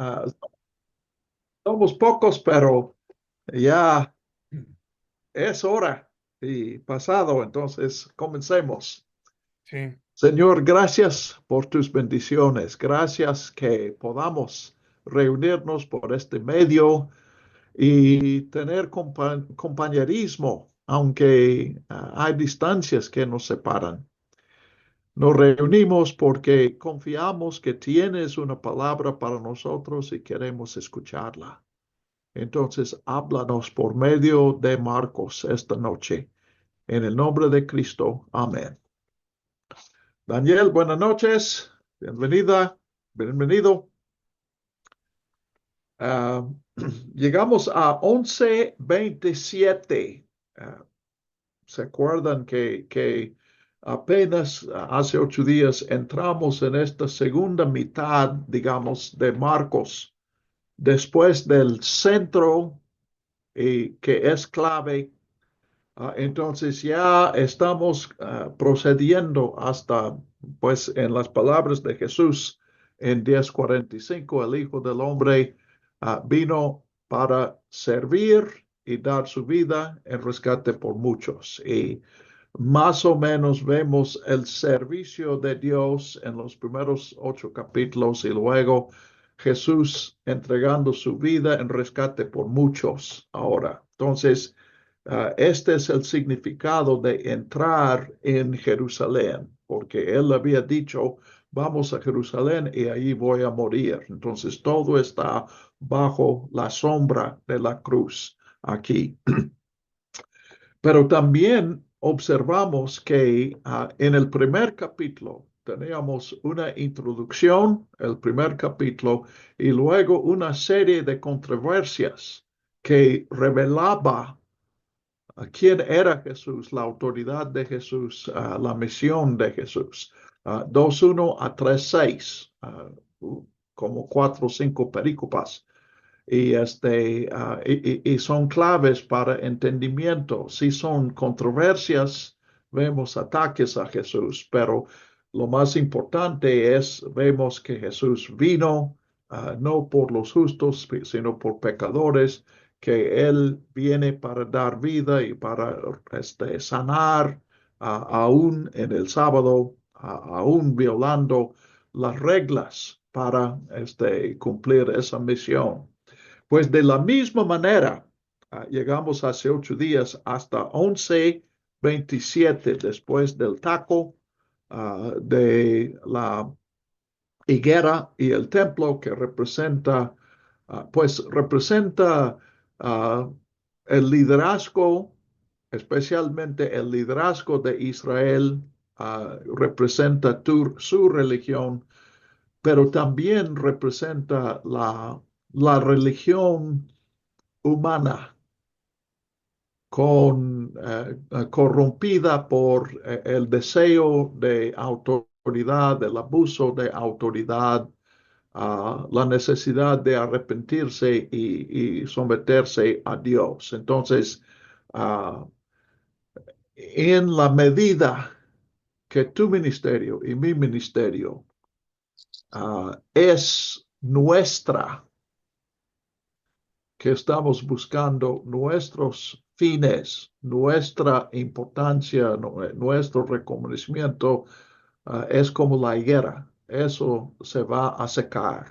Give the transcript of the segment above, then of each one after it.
Ah, somos pocos, pero ya es hora y pasado, entonces comencemos. Sí, Señor, gracias por tus bendiciones. Gracias que podamos reunirnos por este medio y tener compañerismo, aunque hay distancias que nos separan. Nos reunimos porque confiamos que tienes una palabra para nosotros y queremos escucharla. Entonces, háblanos por medio de Marcos esta noche. En el nombre de Cristo. Amén. Daniel, buenas noches. Bienvenida. Bienvenido. Ah, llegamos a 11:27. Ah, ¿Se acuerdan que apenas hace 8 días entramos en esta segunda mitad, digamos, de Marcos, después del centro que es clave? Entonces ya estamos procediendo hasta, pues, en las palabras de Jesús en 10:45, el Hijo del Hombre vino para servir y dar su vida en rescate por muchos. Y más o menos vemos el servicio de Dios en los primeros 8 capítulos y luego Jesús entregando su vida en rescate por muchos ahora. Entonces, este es el significado de entrar en Jerusalén, porque él había dicho, vamos a Jerusalén y ahí voy a morir. Entonces todo está bajo la sombra de la cruz aquí. Pero también observamos que en el primer capítulo teníamos una introducción, el primer capítulo, y luego una serie de controversias que revelaba quién era Jesús, la autoridad de Jesús, la misión de Jesús. 2:1 a 3:6, como 4 o 5 perícopas. Y son claves para entendimiento. Si son controversias, vemos ataques a Jesús, pero lo más importante es, vemos que Jesús vino no por los justos, sino por pecadores, que Él viene para dar vida y para sanar, aún en el sábado, aún violando las reglas para cumplir esa misión. Pues de la misma manera, llegamos hace 8 días hasta 11:27 después del taco de la higuera y el templo que representa, pues representa ah, el liderazgo, especialmente el liderazgo de Israel, representa su religión, pero también representa la religión humana corrompida por el deseo de autoridad, el abuso de autoridad, la necesidad de arrepentirse y someterse a Dios. Entonces, uh, en la medida que tu ministerio y mi ministerio es nuestra, que estamos buscando nuestros fines, nuestra importancia, nuestro reconocimiento, es como la higuera. Eso se va a secar,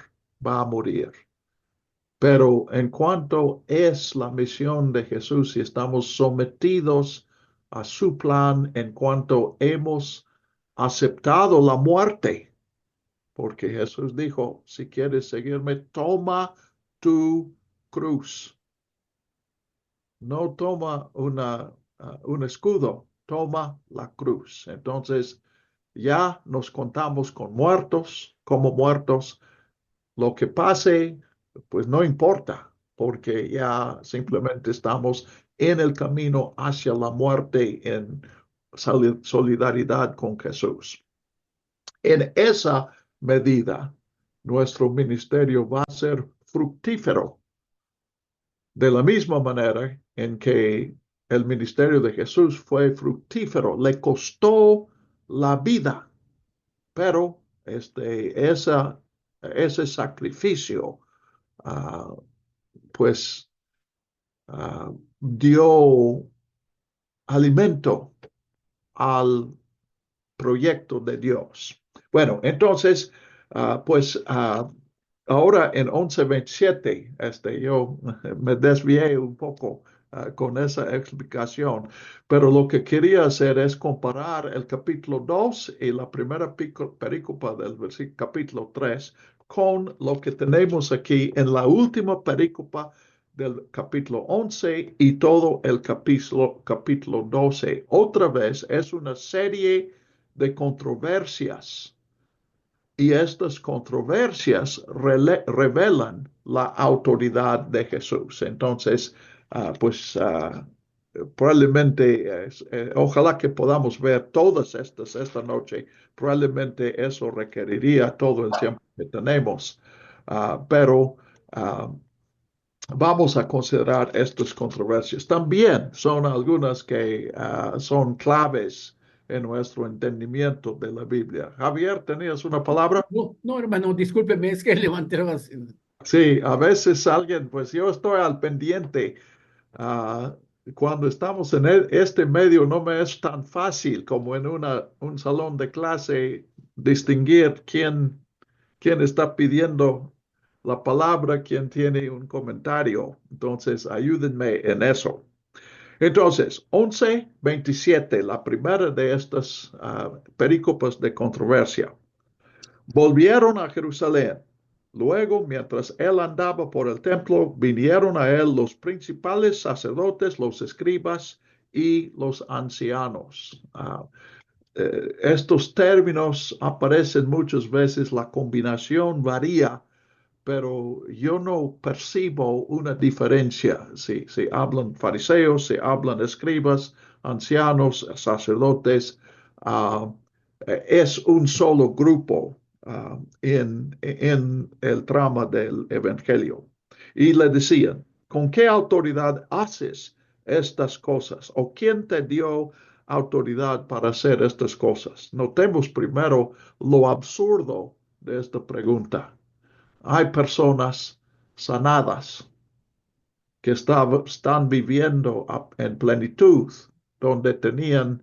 va a morir. Pero en cuanto es la misión de Jesús y estamos sometidos a su plan, en cuanto hemos aceptado la muerte, porque Jesús dijo, si quieres seguirme, toma tu cruz. No toma un escudo, toma la cruz. Entonces ya nos contamos con muertos, como muertos. Lo que pase, pues no importa, porque ya simplemente estamos en el camino hacia la muerte en solidaridad con Jesús. En esa medida, nuestro ministerio va a ser fructífero de la misma manera en que el ministerio de Jesús fue fructífero, le costó la vida, pero ese sacrificio ah, pues dio alimento al proyecto de Dios. Bueno, entonces, pues ahora en 11:27, yo me desvié un poco con esa explicación, pero lo que quería hacer es comparar el capítulo 2 y la primera perícopa del capítulo 3 con lo que tenemos aquí en la última perícopa del capítulo 11 y todo el capítulo 12. Otra vez es una serie de controversias y estas controversias revelan la autoridad de Jesús. Entonces, pues probablemente, ojalá que podamos ver todas estas esta noche. Probablemente eso requeriría todo el tiempo que tenemos. Pero vamos a considerar estas controversias. También son algunas que son claves en nuestro entendimiento de la Biblia. Javier, ¿tenías una palabra? No, no, hermano, discúlpeme, es que levanté las... Sí, a veces alguien, pues yo estoy al pendiente. ah, Cuando estamos en este medio no me es tan fácil como en un salón de clase distinguir quién está pidiendo la palabra, quién tiene un comentario. Entonces, ayúdenme en eso. Entonces, 11:27, la primera de estas perícopas de controversia. Volvieron a Jerusalén. Luego, mientras él andaba por el templo, vinieron a él los principales sacerdotes, los escribas y los ancianos. Estos términos aparecen muchas veces, la combinación varía, pero yo no percibo una diferencia. Si hablan fariseos, si hablan escribas, ancianos, sacerdotes, uh, es un solo grupo en el trama del Evangelio. Y le decían, ¿con qué autoridad haces estas cosas? ¿O quién te dio autoridad para hacer estas cosas? Notemos primero lo absurdo de esta pregunta. Hay personas sanadas que están viviendo en plenitud, donde tenían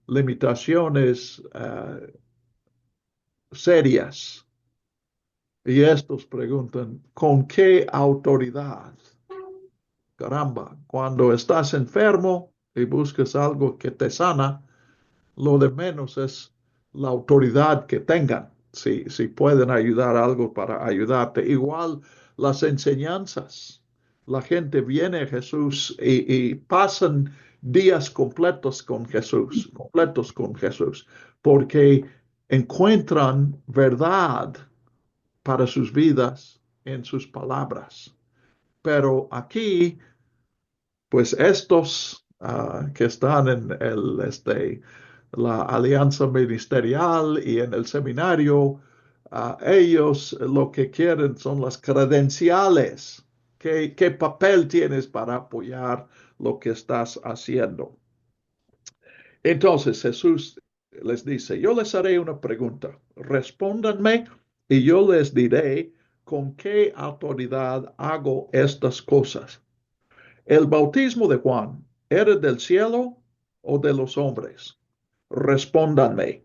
limitaciones serias. Y estos preguntan, ¿con qué autoridad? Caramba, cuando estás enfermo y buscas algo que te sana, lo de menos es la autoridad que tengan, si pueden ayudar algo para ayudarte. Igual las enseñanzas. La gente viene a Jesús y pasan días completos con Jesús, porque encuentran verdad para sus vidas en sus palabras. Pero aquí pues estos que están en la alianza ministerial y en el seminario, ellos lo que quieren son las credenciales. ¿Qué papel tienes para apoyar lo que estás haciendo? Entonces Jesús les dice, yo les haré una pregunta, respóndanme y yo les diré con qué autoridad hago estas cosas. ¿El bautismo de Juan era del cielo o de los hombres? Respóndanme.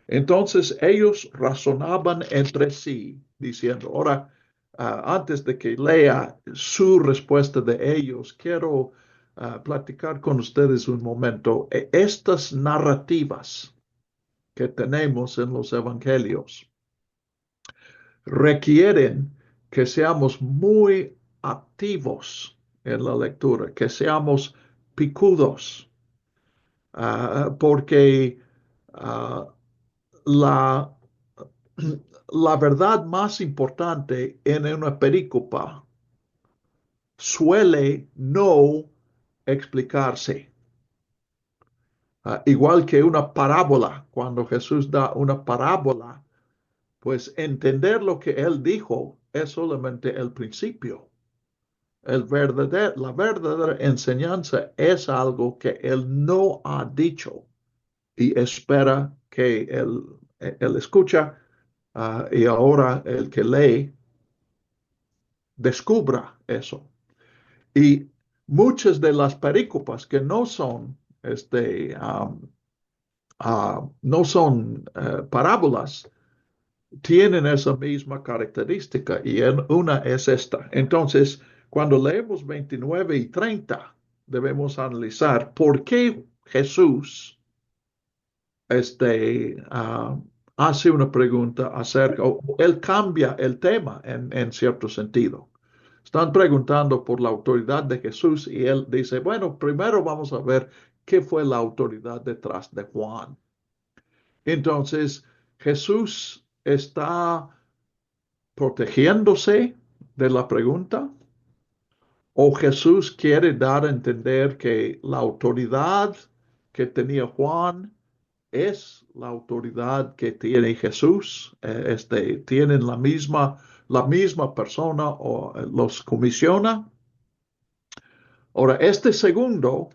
Entonces ellos razonaban entre sí, diciendo, ahora, antes de que lea su respuesta de ellos, quiero platicar con ustedes un momento. Estas narrativas que tenemos en los evangelios requieren que seamos muy activos en la lectura, que seamos picudos, porque uh, la, la verdad más importante en una perícopa suele no explicarse. Igual que una parábola, cuando Jesús da una parábola, pues entender lo que él dijo es solamente el principio. La verdadera enseñanza es algo que él no ha dicho y espera que él escucha y ahora el que lee descubra eso. Y muchas de las perícopas que no son, no son parábolas, tienen esa misma característica y una es esta. Entonces, cuando leemos 29 y 30, debemos analizar por qué Jesús hace una pregunta acerca, o él cambia el tema en cierto sentido. Están preguntando por la autoridad de Jesús y él dice, bueno, primero vamos a ver qué fue la autoridad detrás de Juan. Entonces, Jesús está protegiéndose de la pregunta o Jesús quiere dar a entender que la autoridad que tenía Juan es la autoridad que tiene Jesús. Tienen la misma persona o los comisiona. Ahora, este segundo,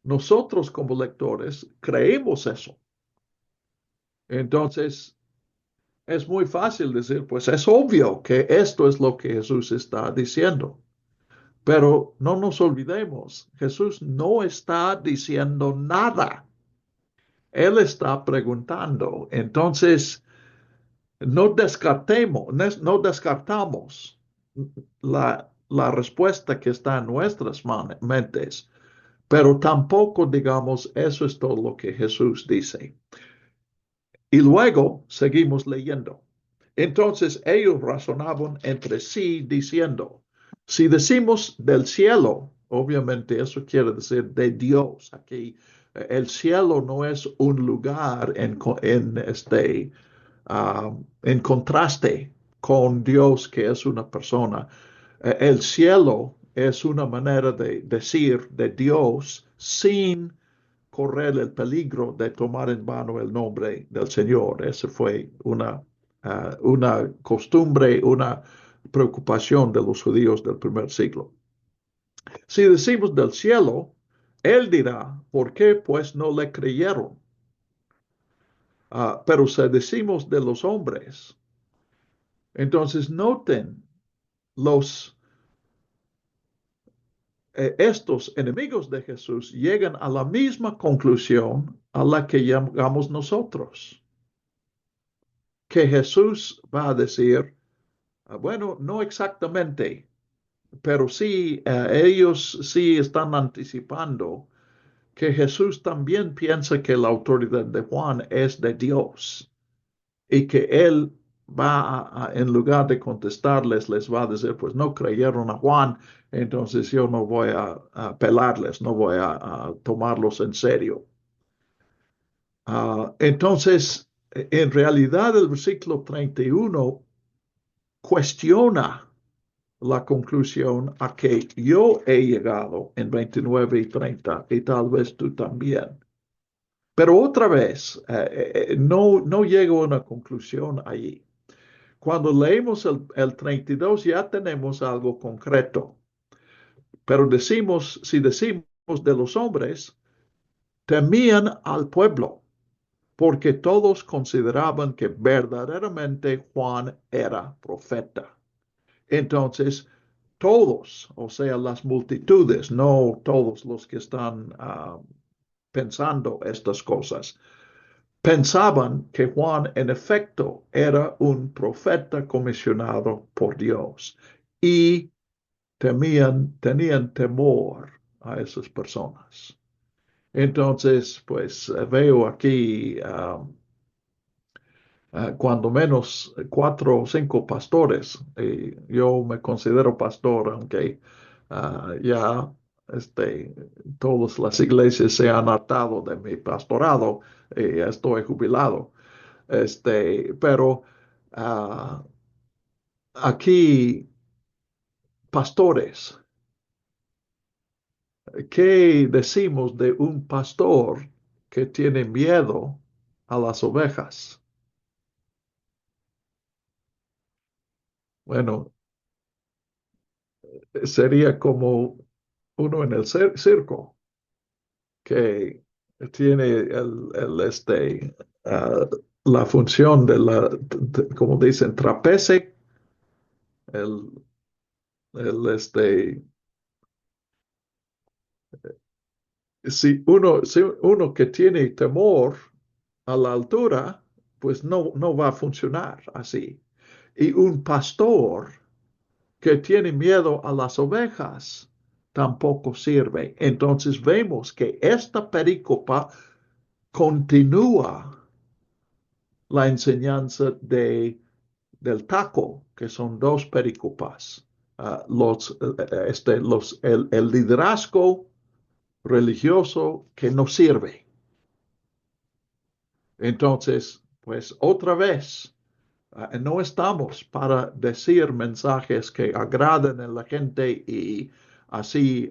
nosotros como lectores creemos eso. Entonces, es muy fácil decir, pues es obvio que esto es lo que Jesús está diciendo. Pero no nos olvidemos, Jesús no está diciendo nada. Él está preguntando. Entonces, no descartamos la respuesta que está en nuestras mentes, pero tampoco digamos eso es todo lo que Jesús dice. Y luego seguimos leyendo. Entonces ellos razonaban entre sí diciendo, si decimos del cielo, obviamente eso quiere decir de Dios. Aquí el cielo no es un lugar en contraste con Dios que es una persona. El cielo es una manera de decir de Dios sin correr el peligro de tomar en vano el nombre del Señor. Esa fue una costumbre, una preocupación de los judíos del primer siglo. Si decimos del cielo, él dirá, ¿por qué pues no le creyeron? Pero si decimos de los hombres, entonces noten los estos enemigos de Jesús llegan a la misma conclusión a la que llegamos nosotros, que Jesús va a decir, bueno, no exactamente, pero sí, ellos sí están anticipando que Jesús también piensa que la autoridad de Juan es de Dios y que él en lugar de contestarles, les va a decir, pues no creyeron a Juan, entonces yo no voy a pelarles, no voy a tomarlos en serio. Entonces, en realidad el versículo 31 cuestiona la conclusión a que yo he llegado en 29 y 30 y tal vez tú también. Pero otra vez, no llego a una conclusión allí. Cuando leemos el 32 ya tenemos algo concreto, pero si decimos de los hombres, temían al pueblo, porque todos consideraban que verdaderamente Juan era profeta. Entonces, todos, o sea, las multitudes, no todos los que están pensando estas cosas, pensaban que Juan en efecto era un profeta comisionado por Dios y tenían temor a esas personas. Entonces, pues veo aquí cuando menos 4 o 5 pastores. Yo me considero pastor, aunque ya todas las iglesias se han hartado de mi pastorado y estoy jubilado. Pero aquí, pastores, ¿qué decimos de un pastor que tiene miedo a las ovejas? Bueno, sería como uno en el circo que tiene la función como dicen, trapece, el, el, si uno que tiene temor a la altura, pues no va a funcionar así. Y un pastor que tiene miedo a las ovejas tampoco sirve. Entonces vemos que esta perícopa continúa la enseñanza del taco, que son dos pericopas. El liderazgo religioso que no sirve. Entonces, pues otra vez, no estamos para decir mensajes que agraden a la gente y así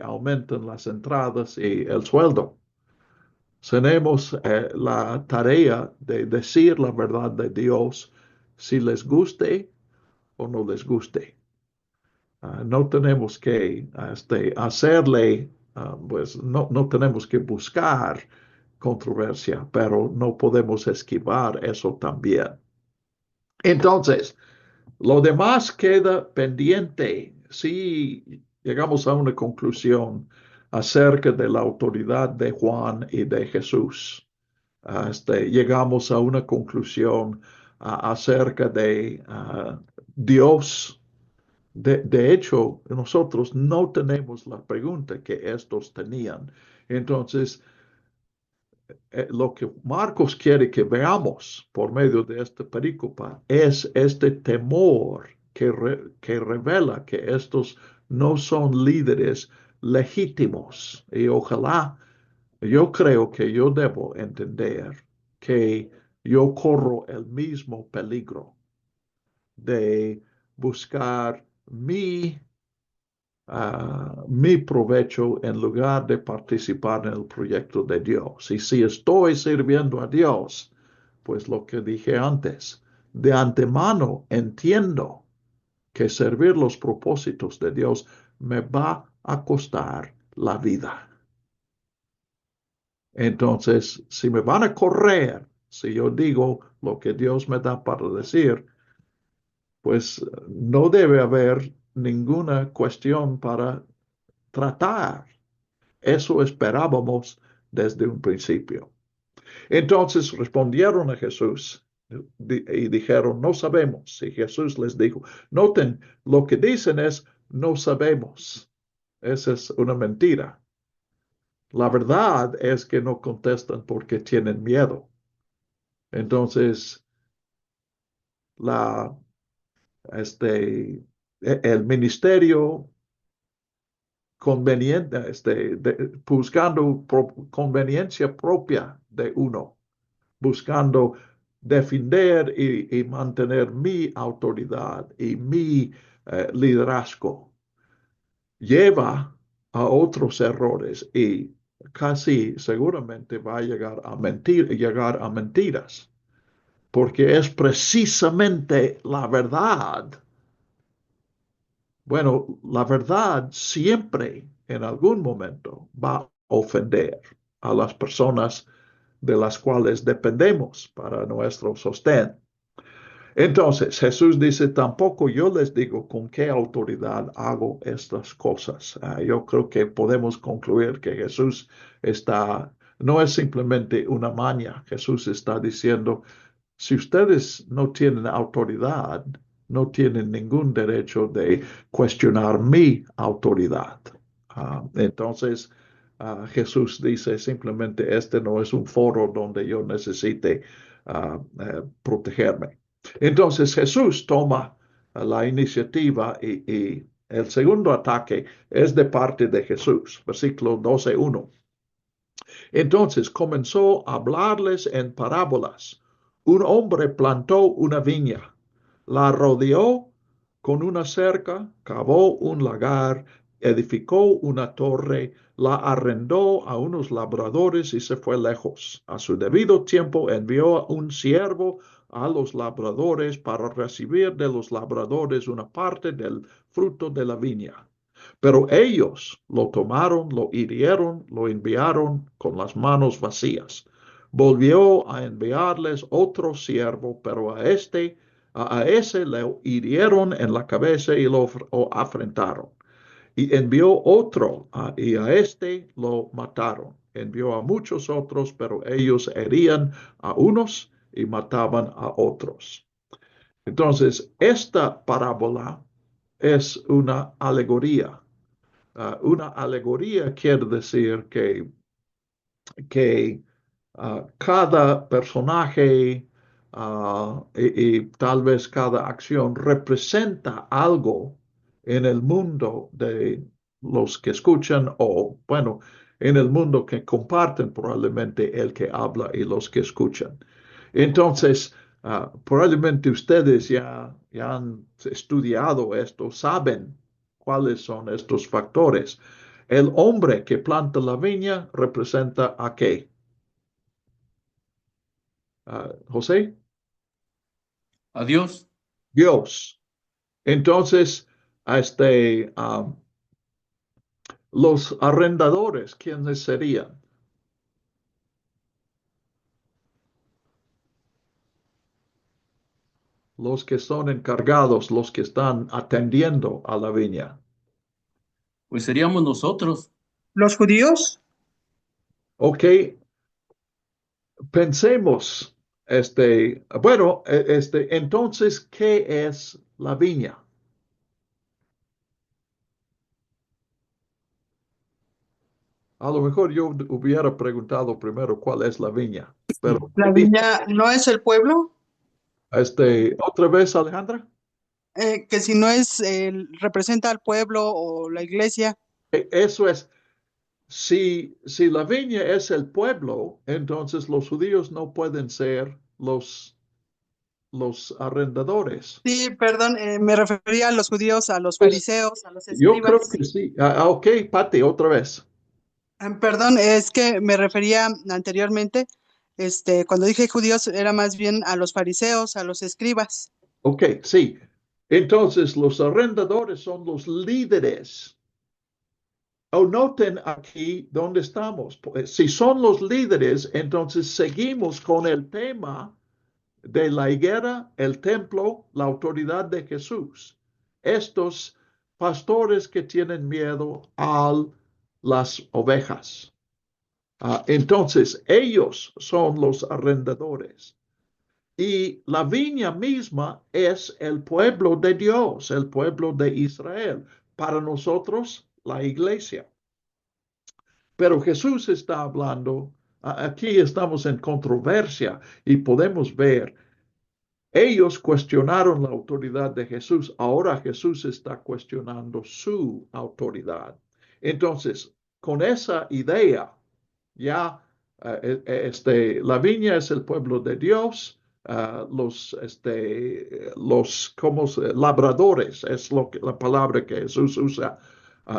aumenten las entradas y el sueldo. Tenemos la tarea de decir la verdad de Dios, si les guste o no les guste. No tenemos que hacerle, pues no tenemos que buscar controversia, pero no podemos esquivar eso también. Entonces, lo demás queda pendiente si llegamos a una conclusión acerca de la autoridad de Juan y de Jesús. Llegamos a una conclusión acerca de Dios. De hecho, nosotros no tenemos la pregunta que estos tenían. Entonces, lo que Marcos quiere que veamos por medio de esta perícopa es este temor que revela que estos no son líderes legítimos. Y ojalá, yo creo que yo debo entender que yo corro el mismo peligro de buscar mi provecho en lugar de participar en el proyecto de Dios. Y si estoy sirviendo a Dios, pues lo que dije antes, de antemano entiendo que servir los propósitos de Dios me va a costar la vida. Entonces, si me van a correr, si yo digo lo que Dios me da para decir, pues no debe haber ninguna cuestión para tratar. Eso esperábamos desde un principio. Entonces respondieron a Jesús y dijeron, no sabemos. Y Jesús les dijo, noten, lo que dicen es, no sabemos. Esa es una mentira. La verdad es que no contestan porque tienen miedo. Entonces, la, el ministerio conveniente, buscando conveniencia propia de uno, buscando defender y mantener mi autoridad y mi liderazgo, lleva a otros errores y casi seguramente va a llegar a mentiras, porque es precisamente la verdad. Bueno, la verdad siempre en algún momento va a ofender a las personas de las cuales dependemos para nuestro sostén. Entonces Jesús dice, tampoco yo les digo con qué autoridad hago estas cosas. Yo creo que podemos concluir que Jesús no es simplemente una maña. Jesús está diciendo, si ustedes no tienen autoridad, no tienen ningún derecho de cuestionar mi autoridad. Entonces, Jesús dice simplemente, este no es un foro donde yo necesite protegerme. Entonces Jesús toma la iniciativa y el segundo ataque es de parte de Jesús, versículo 12:1. Entonces comenzó a hablarles en parábolas. Un hombre plantó una viña, la rodeó con una cerca, cavó un lagar, edificó una torre, la arrendó a unos labradores y se fue lejos. A su debido tiempo envió un siervo a los labradores para recibir de los labradores una parte del fruto de la viña. Pero ellos lo tomaron, lo hirieron, lo enviaron con las manos vacías. Volvió a enviarles otro siervo, pero a este A ese le hirieron en la cabeza y lo afrentaron. Y envió otro, y a este lo mataron. Envió a muchos otros, pero ellos herían a unos y mataban a otros. Entonces, esta parábola es una alegoría. Una alegoría quiere decir que cada personaje y tal vez cada acción representa algo en el mundo de los que escuchan o, bueno, en el mundo que comparten probablemente el que habla y los que escuchan. Entonces, probablemente ustedes ya han estudiado esto, saben cuáles son estos factores. El hombre que planta la viña representa a qué? José, Adiós. Dios. Entonces, los arrendadores, ¿quiénes serían? Los que son encargados, los que están atendiendo a la viña. Pues seríamos nosotros. ¿Los judíos? Ok, pensemos, bueno, entonces, ¿qué es la viña? A lo mejor yo hubiera preguntado primero cuál es la viña, pero ¿La viña no es el pueblo? otra vez, Alejandra. Que si no es, representa al pueblo o la iglesia. Eso es, si la viña es el pueblo, entonces los judíos no pueden ser los arrendadores. Sí, perdón, me refería a los judíos, a los Pues fariseos, a los yo creo escribas. que sí. Ok, Pati, otra vez. Perdón, es que me refería anteriormente, cuando dije judíos, era más bien a los fariseos, a los escribas. Ok, sí. Entonces los arrendadores son los líderes. O noten aquí dónde estamos. Si son los líderes, entonces seguimos con el tema de la higuera, el templo, la autoridad de Jesús. Estos pastores que tienen miedo a las ovejas. Entonces, ellos son los arrendadores. Y la viña misma es el pueblo de Dios, el pueblo de Israel. Para nosotros, la iglesia. Pero Jesús está hablando, aquí estamos en controversia y podemos ver, ellos cuestionaron la autoridad de Jesús, ahora Jesús está cuestionando su autoridad. Entonces, con esa idea, ya la viña es el pueblo de Dios, labradores, es la palabra que Jesús usa,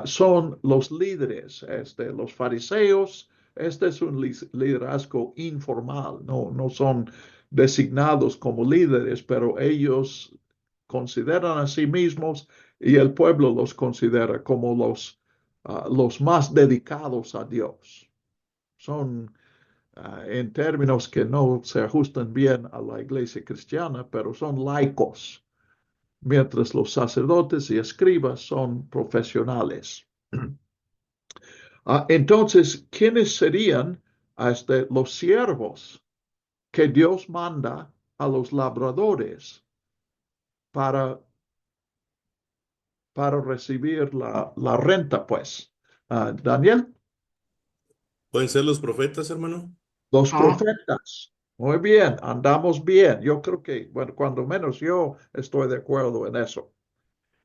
son los líderes, los fariseos. Este es un liderazgo informal, no son designados como líderes, pero ellos consideran a sí mismos y el pueblo los considera como los más dedicados a Dios. Son en términos que no se ajustan bien a la iglesia cristiana, pero son laicos, mientras los sacerdotes y escribas son profesionales. Entonces, ¿quiénes serían los siervos que Dios manda a los labradores para, para recibir la renta, pues? Daniel, ¿Pueden ser los profetas, hermano? los Ah, profetas. Muy bien, andamos bien. Yo creo que, bueno, cuando menos yo estoy de acuerdo en eso.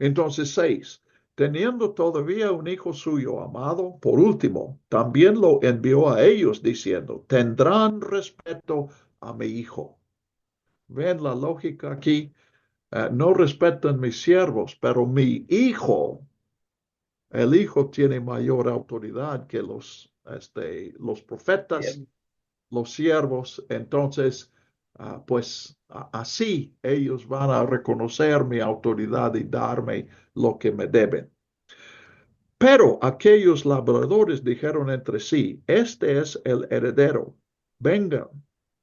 Entonces, 6. Teniendo todavía un hijo suyo amado, por último, también lo envió a ellos diciendo, tendrán respeto a mi hijo. ¿Ven la lógica aquí? No respetan mis siervos, pero mi hijo, el hijo tiene mayor autoridad que los profetas, Bien. los siervos. Entonces, pues así ellos van a reconocer mi autoridad y darme lo que me deben. Pero aquellos labradores dijeron entre sí, este es el heredero, vengan,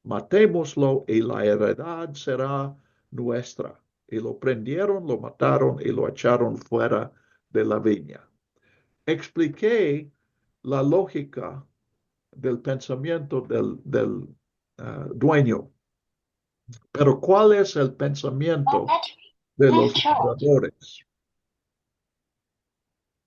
matémoslo y la heredad será nuestra. Y lo prendieron, lo mataron y lo echaron fuera de la viña. Expliqué la lógica del pensamiento del dueño. Pero ¿cuál es el pensamiento de los labradores?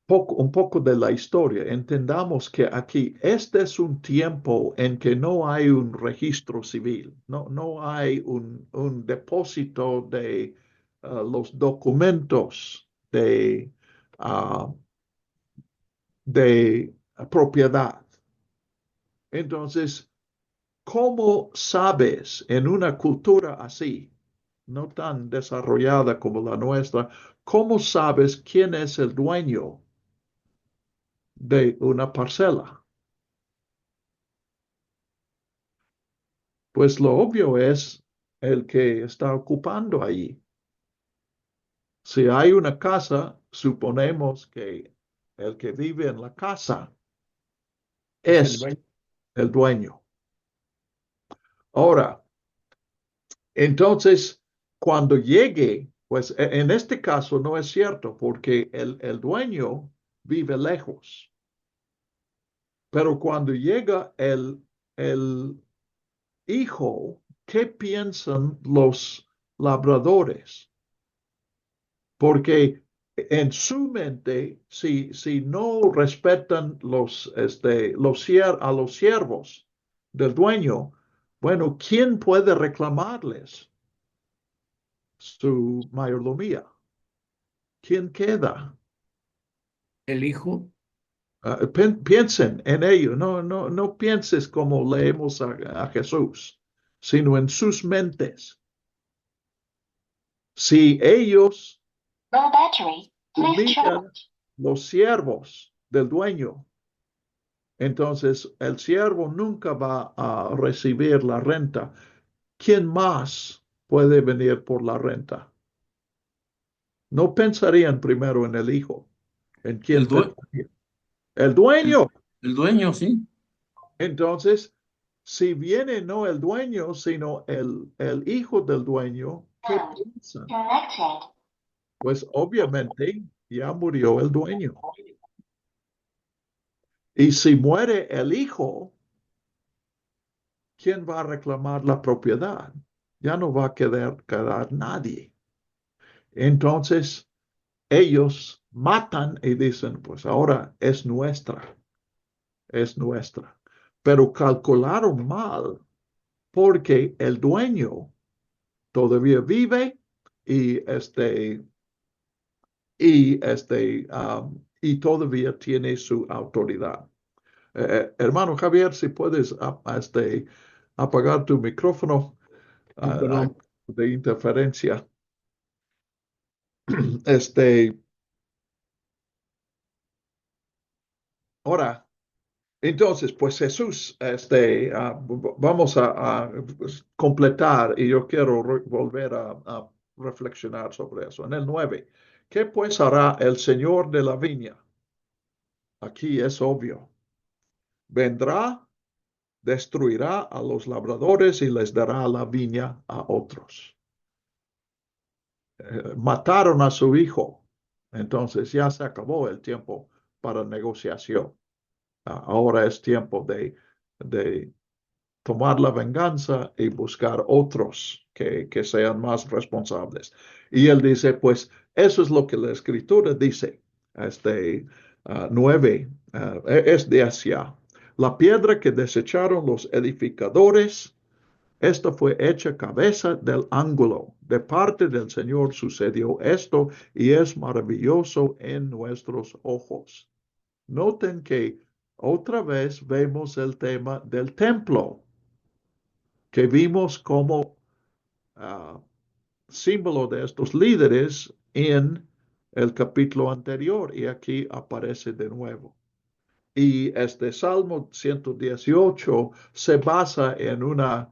Un poco de la historia. Entendamos que aquí este es un tiempo en que no hay un registro civil, no hay un depósito de los documentos uh, de propiedad. Entonces, ¿cómo sabes en una cultura así, no tan desarrollada como la nuestra, cómo sabes quién es el dueño de una parcela? Pues lo obvio es el que está ocupando ahí. Si hay una casa, suponemos que el que vive en la casa Es el es dueño. el dueño. Ahora, entonces, cuando llegue, pues en este caso no es cierto, porque el dueño vive lejos. Pero cuando llega el hijo, ¿qué piensan los labradores? Porque en su mente, si no respetan a los siervos del dueño, bueno, ¿quién puede reclamarles su mayordomía? ¿Quién queda? El hijo. Piensen en ello, no pienses como leemos a Jesús, sino en sus mentes. Si ellos Low battery. Please humillan charge. los siervos del dueño, entonces el siervo nunca va a recibir la renta. ¿Quién más puede venir por la renta? No pensarían primero en el hijo, en El, quién due- pensarían. El el, dueño. el dueño, sí. Entonces, si viene no el dueño, sino el hijo del dueño, ¿qué piensan? Connected. Pues obviamente ya murió el dueño. Y si muere el hijo, ¿quién va a reclamar la propiedad? Ya no va a quedar nadie. Entonces, ellos matan y dicen, pues ahora es nuestra, es nuestra. Pero calcularon mal porque el dueño todavía vive y y todavía tiene su autoridad. Hermano Javier, si puedes apagar tu micrófono Perdón. de interferencia. Este, ahora, entonces, pues Jesús, vamos a completar y yo quiero volver a reflexionar sobre eso. En el 9, ¿qué pues hará el Señor de la viña? Aquí es obvio. Vendrá, destruirá a los labradores y les dará la viña a otros. Mataron a su hijo, entonces ya se acabó el tiempo para negociación. Ahora es tiempo de tomar la venganza y buscar otros que sean más responsables. Y él dice, pues eso es lo que la escritura dice. 9 es de Asia. La piedra que desecharon los edificadores, esta fue hecha cabeza del ángulo. De parte del Señor sucedió esto y es maravilloso en nuestros ojos. Noten que otra vez vemos el tema del templo, que vimos como símbolo de estos líderes en el capítulo anterior y aquí aparece de nuevo. Y este Salmo 118 se basa en una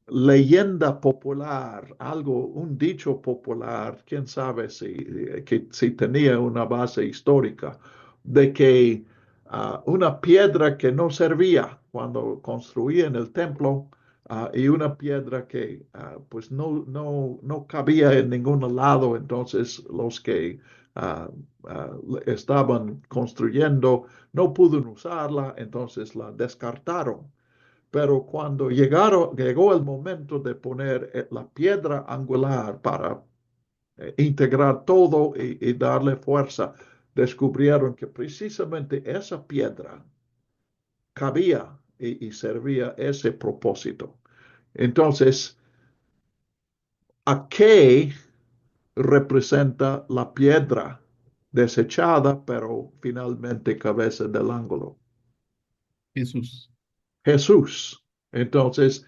leyenda popular, un dicho popular, quién sabe si tenía una base histórica, de que una piedra que no servía cuando construían el templo, y una piedra que pues no cabía en ningún lado, entonces los que ah, ah, estaban construyendo no pudieron usarla, entonces la descartaron. Pero cuando llegó el momento de poner la piedra angular para integrar todo y darle fuerza, descubrieron que precisamente esa piedra cabía y servía ese propósito. Entonces, ¿a qué representa la piedra desechada, pero finalmente cabeza del ángulo? Jesús. Jesús. Entonces,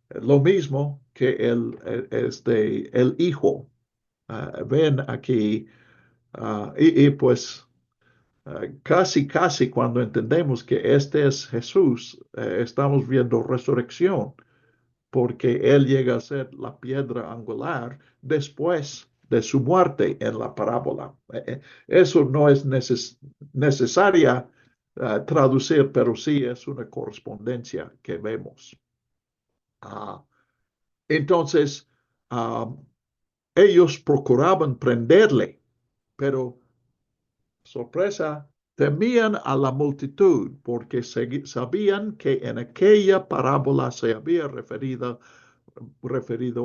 lo mismo que el Hijo. Ven aquí, y pues casi cuando entendemos que este es Jesús, estamos viendo resurrección, porque Él llega a ser la piedra angular después de su muerte en la parábola. Eso no es necesaria traducir, pero sí es una correspondencia que vemos. Ah, entonces, ah, ellos procuraban prenderle, pero sorpresa, temían a la multitud porque sabían que en aquella parábola se había referido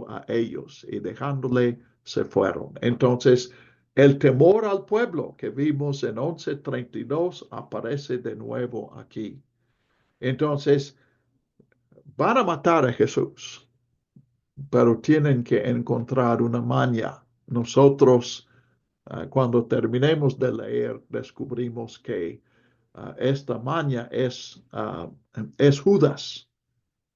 a ellos y dejándole se fueron. Entonces, el temor al pueblo que vimos en 11:32 aparece de nuevo aquí. Entonces, van a matar a Jesús, pero tienen que encontrar una maña. Nosotros, cuando terminemos de leer, descubrimos que esta maña es Judas,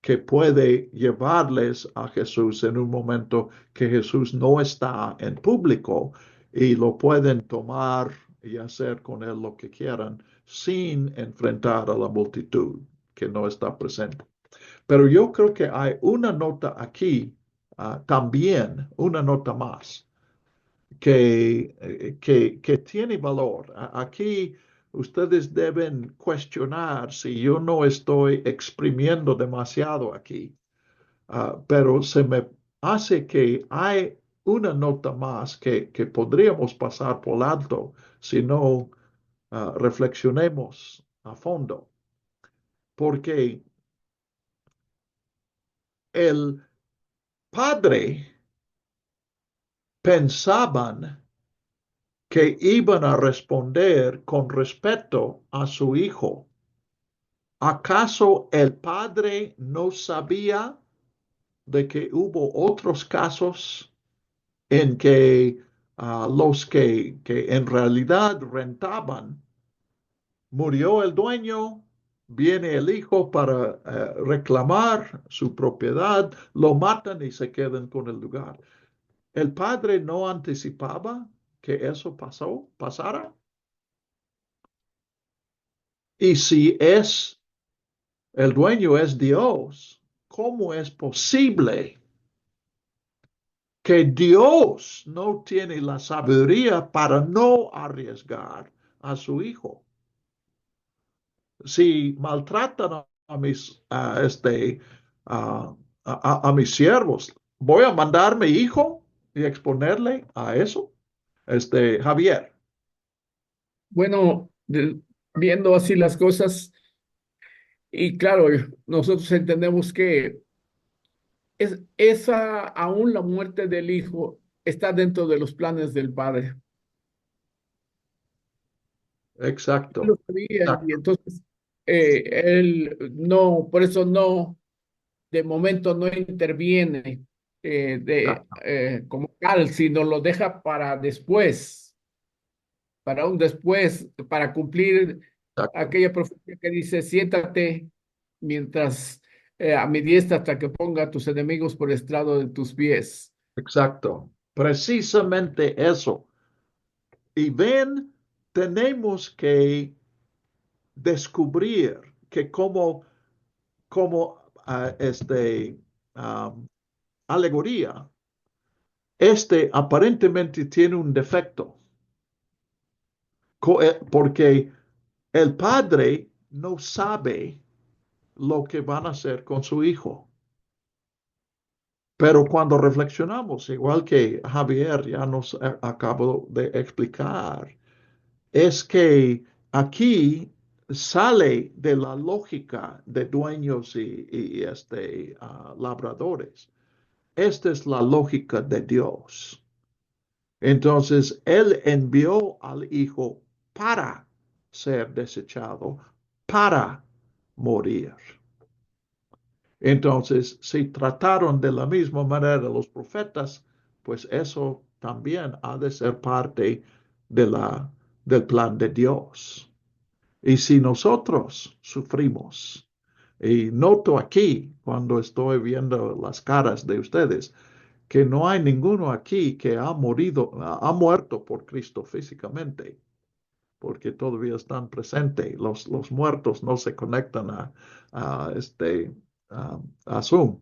que puede llevarles a Jesús en un momento que Jesús no está en público y lo pueden tomar y hacer con él lo que quieran sin enfrentar a la multitud que no está presente. Pero yo creo que hay una nota aquí, también una nota más, que tiene valor. Aquí ustedes deben cuestionar si yo no estoy exprimiendo demasiado aquí, pero se me hace que hay una nota más que podríamos pasar por alto si no reflexionemos a fondo, porque el padre pensaban que iban a responder con respeto a su hijo. ¿Acaso el padre no sabía de que hubo otros casos en que los que en realidad rentaban, murió el dueño, viene el hijo para reclamar su propiedad, lo matan y se quedan con el lugar? ¿El padre no anticipaba que eso pasara? Y si el dueño es Dios, ¿cómo es posible que Dios no tiene la sabiduría para no arriesgar a su hijo? Si maltratan a mis siervos, ¿voy a mandar a mi hijo y exponerle a eso? Javier. Bueno, viendo así las cosas, y claro, nosotros entendemos que esa, aún la muerte del hijo, está dentro de los planes del padre. Él Exacto. lo sabía y entonces él no, por eso no, de momento no interviene como tal, sino lo deja para después, para un después, para cumplir Exacto. aquella profecía que dice, siéntate mientras a mi diestra hasta que ponga a tus enemigos por estrado de tus pies. Exacto. Precisamente eso. Y ven, tenemos que descubrir que como alegoría, aparentemente tiene un defecto, porque el padre no sabe lo que van a hacer con su hijo. Pero cuando reflexionamos, igual que Javier ya nos acabó de explicar, es que aquí sale de la lógica de dueños y labradores. Esta es la lógica de Dios. Entonces, Él envió al Hijo para ser desechado, para morir. Entonces, si trataron de la misma manera los profetas, pues eso también ha de ser parte del plan de Dios. Y si nosotros sufrimos, y noto aquí cuando estoy viendo las caras de ustedes, que no hay ninguno aquí que ha muerto por Cristo físicamente, porque todavía están presentes. Los muertos no se conectan a, este, a Zoom.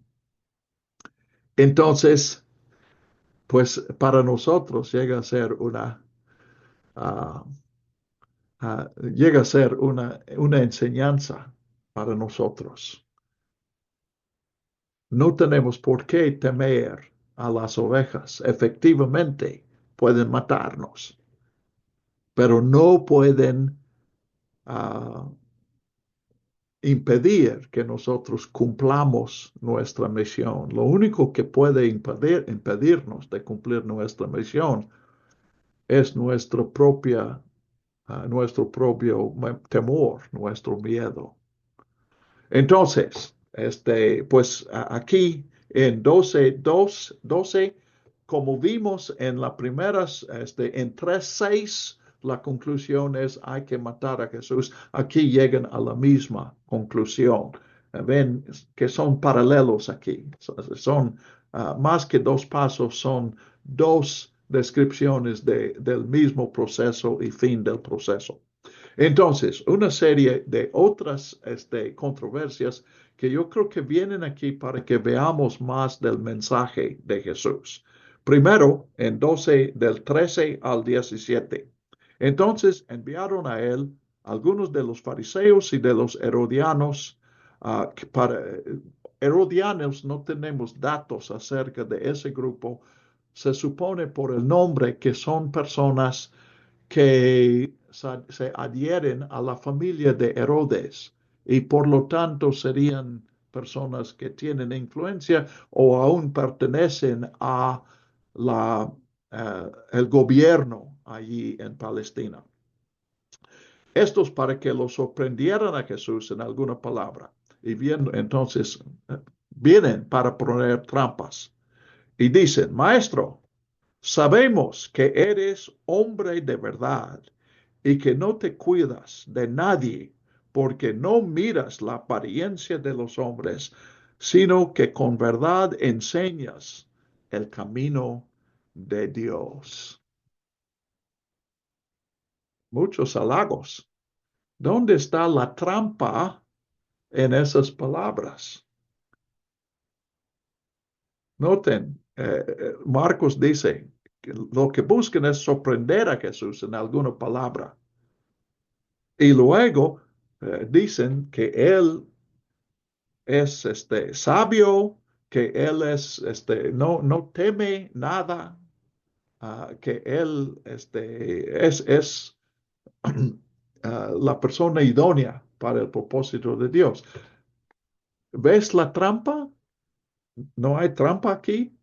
Entonces, pues para nosotros ah, llega a ser una enseñanza para nosotros. No tenemos por qué temer a las ovejas. Efectivamente, pueden matarnos, pero no pueden impedir que nosotros cumplamos nuestra misión. Lo único que puede impedirnos de cumplir nuestra misión es nuestro propio temor, nuestro miedo. Entonces, pues aquí en 12, como vimos en las primeras, en 3:6, la conclusión es hay que matar a Jesús. Aquí llegan a la misma conclusión. Ven que son paralelos aquí. Son más que dos pasos, son dos descripciones del mismo proceso y fin del proceso. Entonces, una serie de otras controversias que yo creo que vienen aquí para que veamos más del mensaje de Jesús. Primero, en 12, del 13 al 17. Entonces enviaron a él algunos de los fariseos y de los herodianos. Herodianos no tenemos datos acerca de ese grupo. Se supone por el nombre que son personas que se adhieren a la familia de Herodes y por lo tanto serían personas que tienen influencia o aún pertenecen a el gobierno allí en Palestina. Estos para que lo sorprendieran a Jesús en alguna palabra y viendo entonces vienen para poner trampas y dicen, Maestro, sabemos que eres hombre de verdad y que no te cuidas de nadie porque no miras la apariencia de los hombres, sino que con verdad enseñas el camino de Dios. Muchos halagos. ¿Dónde está la trampa en esas palabras? Noten, Marcos dice que lo que buscan es sorprender a Jesús en alguna palabra. Y luego dicen que él es sabio, que él no teme nada, que él es la persona idónea para el propósito de Dios. ¿Ves la trampa? ¿No hay trampa aquí?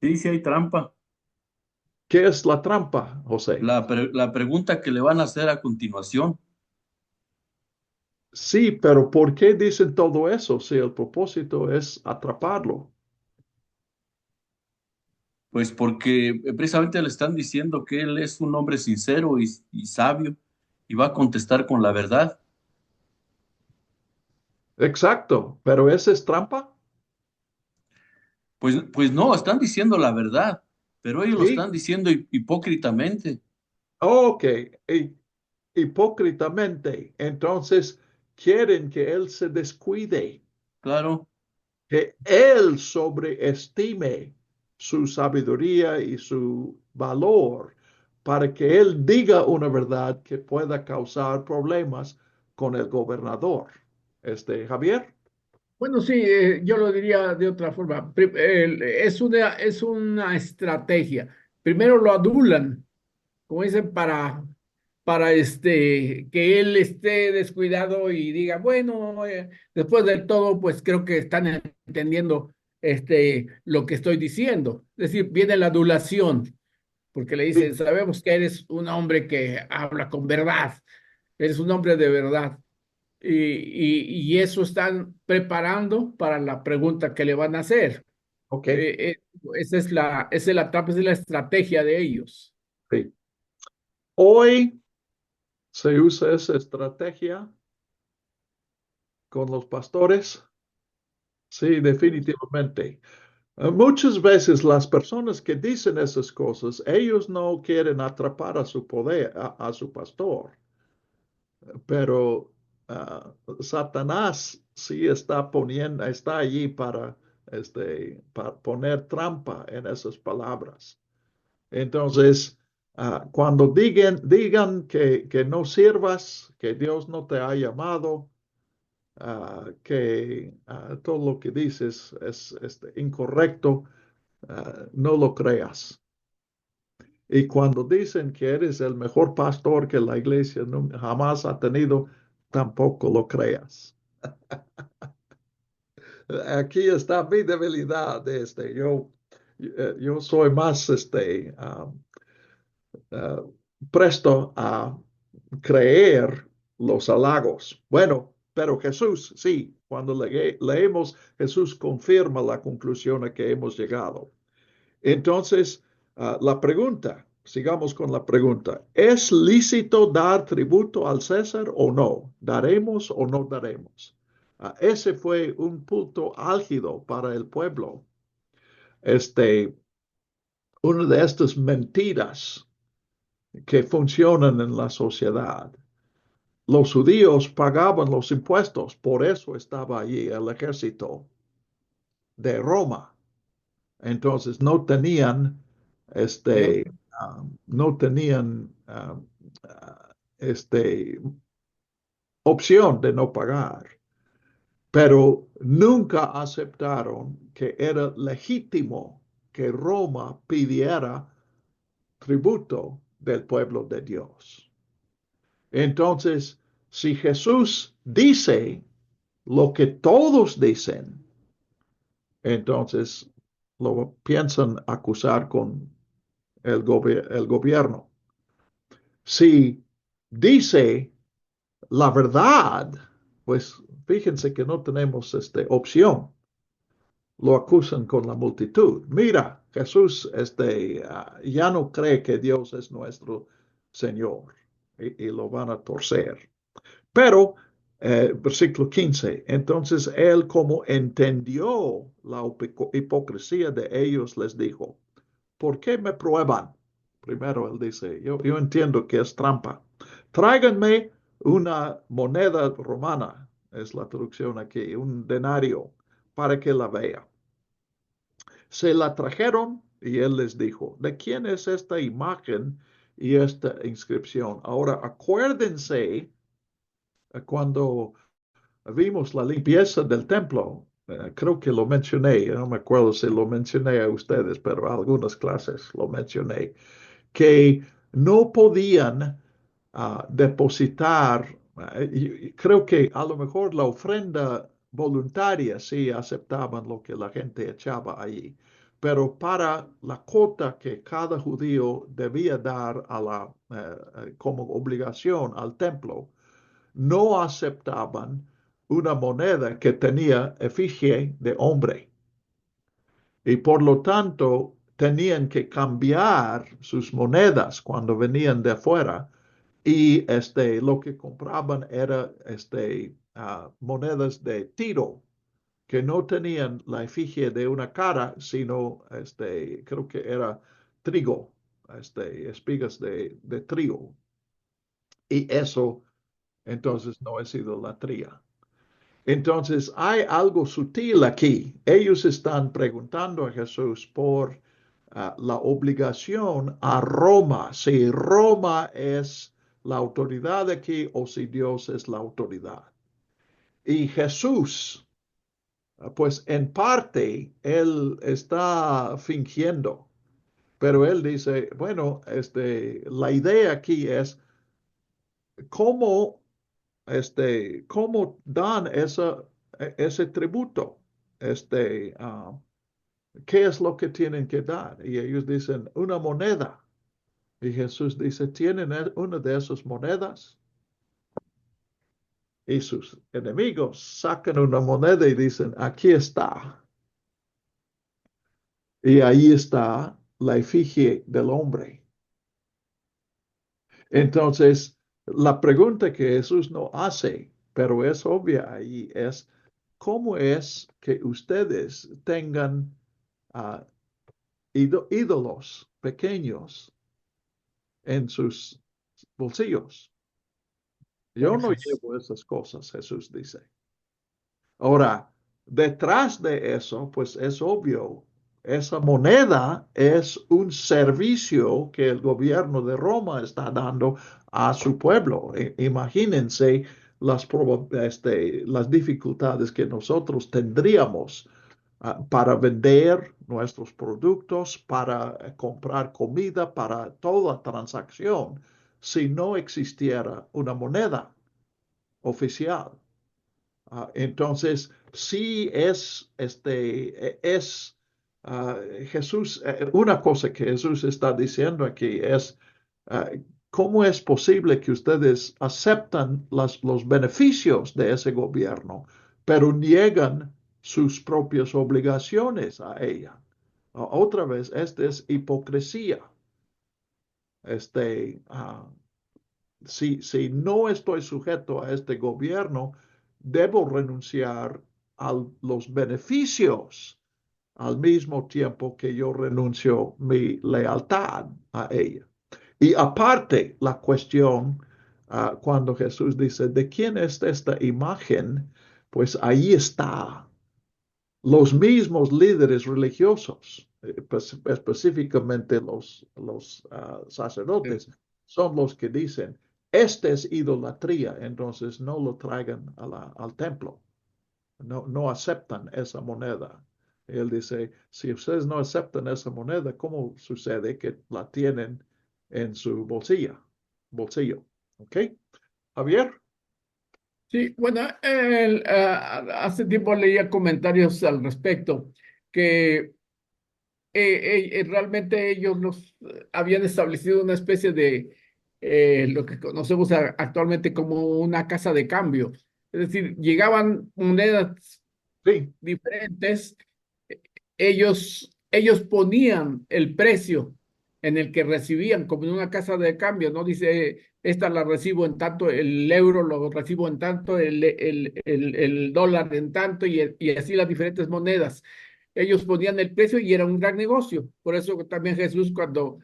Sí, sí hay trampa. ¿Qué es la trampa, José? La pregunta que le van a hacer a continuación, Sí, pero ¿por qué dicen todo eso si el propósito es atraparlo? pues porque precisamente le están diciendo que él es un hombre sincero y sabio y va a contestar con la verdad. Exacto, pero ¿esa es trampa? Pues no, están diciendo la verdad, pero ellos lo Sí. están diciendo hipócritamente. Ok, hipócritamente. Entonces, quieren que él se descuide, Claro, que él sobreestime su sabiduría y su valor para que él diga una verdad que pueda causar problemas con el gobernador. Javier. Bueno, sí, yo lo diría de otra forma. Es una estrategia. Primero lo adulan, como dicen, para que él esté descuidado y diga, bueno, después de todo, pues creo que están entendiendo lo que estoy diciendo. Es decir, viene la adulación, porque le Sí, dicen, sabemos que eres un hombre que habla con verdad, eres un hombre de verdad. Y eso están preparando para la pregunta que le van a hacer. ok, Esa es la trampa, esa es la estrategia de ellos. sí. Hoy se usa esa estrategia con los pastores. Sí, definitivamente. Muchas veces las personas que dicen esas cosas, ellos no quieren atrapar a su poder, a su pastor, pero Satanás sí está allí para poner trampa en esas palabras. Entonces, cuando digan que no sirvas, que Dios no te ha llamado, que todo lo que dices es incorrecto, no lo creas. Y cuando dicen que eres el mejor pastor que la iglesia jamás ha tenido, tampoco lo creas. Aquí está mi debilidad. Yo soy más uh, presto a creer los halagos. Bueno, pero Jesús, sí, cuando leemos, Jesús confirma la conclusión a que hemos llegado. Entonces, la pregunta, sigamos con la pregunta, ¿es lícito dar tributo al César o no? ¿Daremos o no daremos? Ese fue un punto álgido para el pueblo. Este, una de estas mentiras que funcionan en la sociedad. Los judíos pagaban los impuestos, por eso estaba allí el ejército de Roma. Entonces No, no tenían opción de no pagar, pero nunca aceptaron que era legítimo que Roma pidiera tributo del pueblo de Dios. Entonces, si Jesús dice lo que todos dicen, entonces lo piensan acusar con el gobierno. Si dice la verdad, pues fíjense que no tenemos opción. Lo acusan con la multitud. Mira, Jesús ya no cree que Dios es nuestro Señor y lo van a torcer. Pero, versículo 15, entonces él como entendió la hipocresía de ellos, les dijo, ¿por qué me prueban? Primero él dice, yo entiendo que es trampa. Tráiganme una moneda romana, es la traducción aquí, un denario, para que la vea. Se la trajeron y él les dijo, ¿de quién es esta imagen y esta inscripción? Ahora acuérdense cuando vimos la limpieza del templo, creo que lo mencioné, no me acuerdo si lo mencioné a ustedes, pero algunas clases lo mencioné, que no podían depositar, creo que a lo mejor la ofrenda voluntaria sí aceptaban lo que la gente echaba allí, pero para la cuota que cada judío debía dar como obligación al templo, no aceptaban una moneda que tenía efigie de hombre y por lo tanto tenían que cambiar sus monedas cuando venían de afuera y lo que compraban era monedas de Tiro que no tenían la efigie de una cara, sino creo que era trigo, espigas de trigo. Y eso entonces no es idolatría. Entonces, hay algo sutil aquí. Ellos están preguntando a Jesús por la obligación a Roma, si Roma es la autoridad aquí o si Dios es la autoridad. Y Jesús pues en parte él está fingiendo, pero él dice, bueno, la idea aquí es cómo, cómo dan ese tributo, ¿qué es lo que tienen que dar? Y ellos dicen, una moneda. Y Jesús dice, ¿tienen una de esas monedas? Y sus enemigos sacan una moneda y dicen, aquí está. Y ahí está la efigie del hombre. Entonces, la pregunta que Jesús no hace, pero es obvia ahí, es, ¿cómo es que ustedes tengan ah, ídolos pequeños en sus bolsillos? Yo no Cajas. llevo esas cosas, Jesús dice. Ahora, detrás de eso, pues es obvio, esa moneda es un servicio que el gobierno de Roma está dando a su pueblo. Imagínense las dificultades que nosotros tendríamos para vender nuestros productos, para comprar comida, para toda transacción, si no existiera una moneda oficial. Entonces, sí Jesús, una cosa que Jesús está diciendo aquí es, ah, ¿cómo es posible que ustedes aceptan los beneficios de ese gobierno, pero niegan sus propias obligaciones a ella? Otra vez, esta es hipocresía. Este, ah, si no estoy sujeto a este gobierno, debo renunciar a los beneficios al mismo tiempo que yo renuncio mi lealtad a ella. Y aparte, la cuestión, cuando Jesús dice, ¿de quién es esta imagen? Pues ahí está los mismos líderes religiosos, específicamente los sacerdotes, son los que dicen, esta es idolatría, entonces no lo traigan al templo, no aceptan esa moneda. Él dice, si ustedes no aceptan esa moneda, ¿cómo sucede que la tienen en su bolsillo? ¿Ok? Javier. Sí, bueno, hace tiempo leía comentarios al respecto que realmente ellos habían establecido una especie de lo que conocemos actualmente como una casa de cambio. Es decir, llegaban monedas Sí, diferentes, ellos ponían el precio en el que recibían, como en una casa de cambio, ¿no? Dice, esta la recibo en tanto, el euro lo recibo en tanto, el dólar en tanto, y así las diferentes monedas. Ellos ponían el precio y era un gran negocio. Por eso también Jesús cuando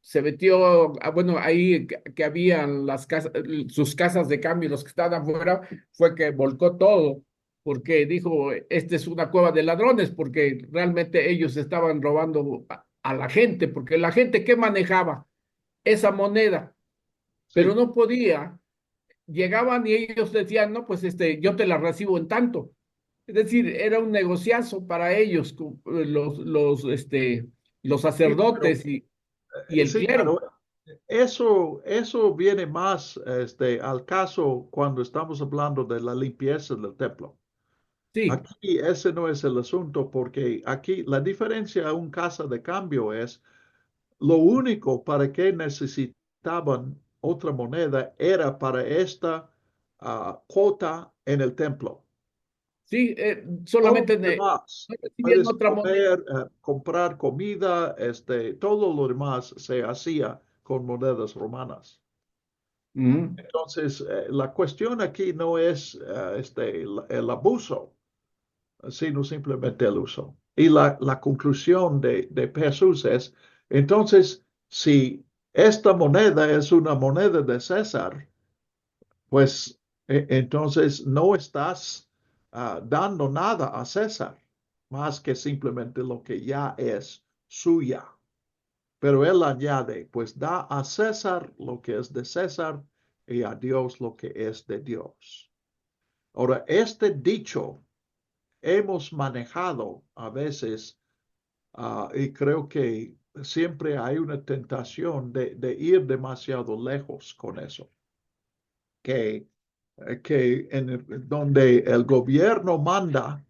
se metió, bueno, ahí que habían las casas, sus casas de cambio, los que estaban afuera, fue que volcó todo, porque dijo, esta es una cueva de ladrones, porque realmente ellos estaban robando a la gente, porque la gente que manejaba esa moneda, pero sí. no podía, llegaban y ellos decían, no, pues yo te la recibo en tanto. Es decir, era un negociazo para ellos, los Sí, pero sacerdotes y el sí, clero. pero eso viene más al caso cuando estamos hablando de la limpieza del templo. Sí, Aquí ese no es el asunto porque aquí la diferencia a un casa de cambio es lo único para que necesitaban otra moneda era para esta cuota en el templo. sí, Todo solamente lo demás, no recibían puedes otra moneda. comer, comprar comida, todo lo demás se hacía con monedas romanas. Ujú. Entonces, la cuestión aquí no es el abuso, sino simplemente el uso. Y la conclusión de Jesús es, entonces, si esta moneda es una moneda de César, pues entonces no estás dando nada a César, más que simplemente lo que ya es suya. Pero él añade, pues da a César lo que es de César y a Dios lo que es de Dios. Ahora, este dicho hemos manejado a veces, y creo que siempre hay una tentación de ir demasiado lejos con eso, que, donde el gobierno manda,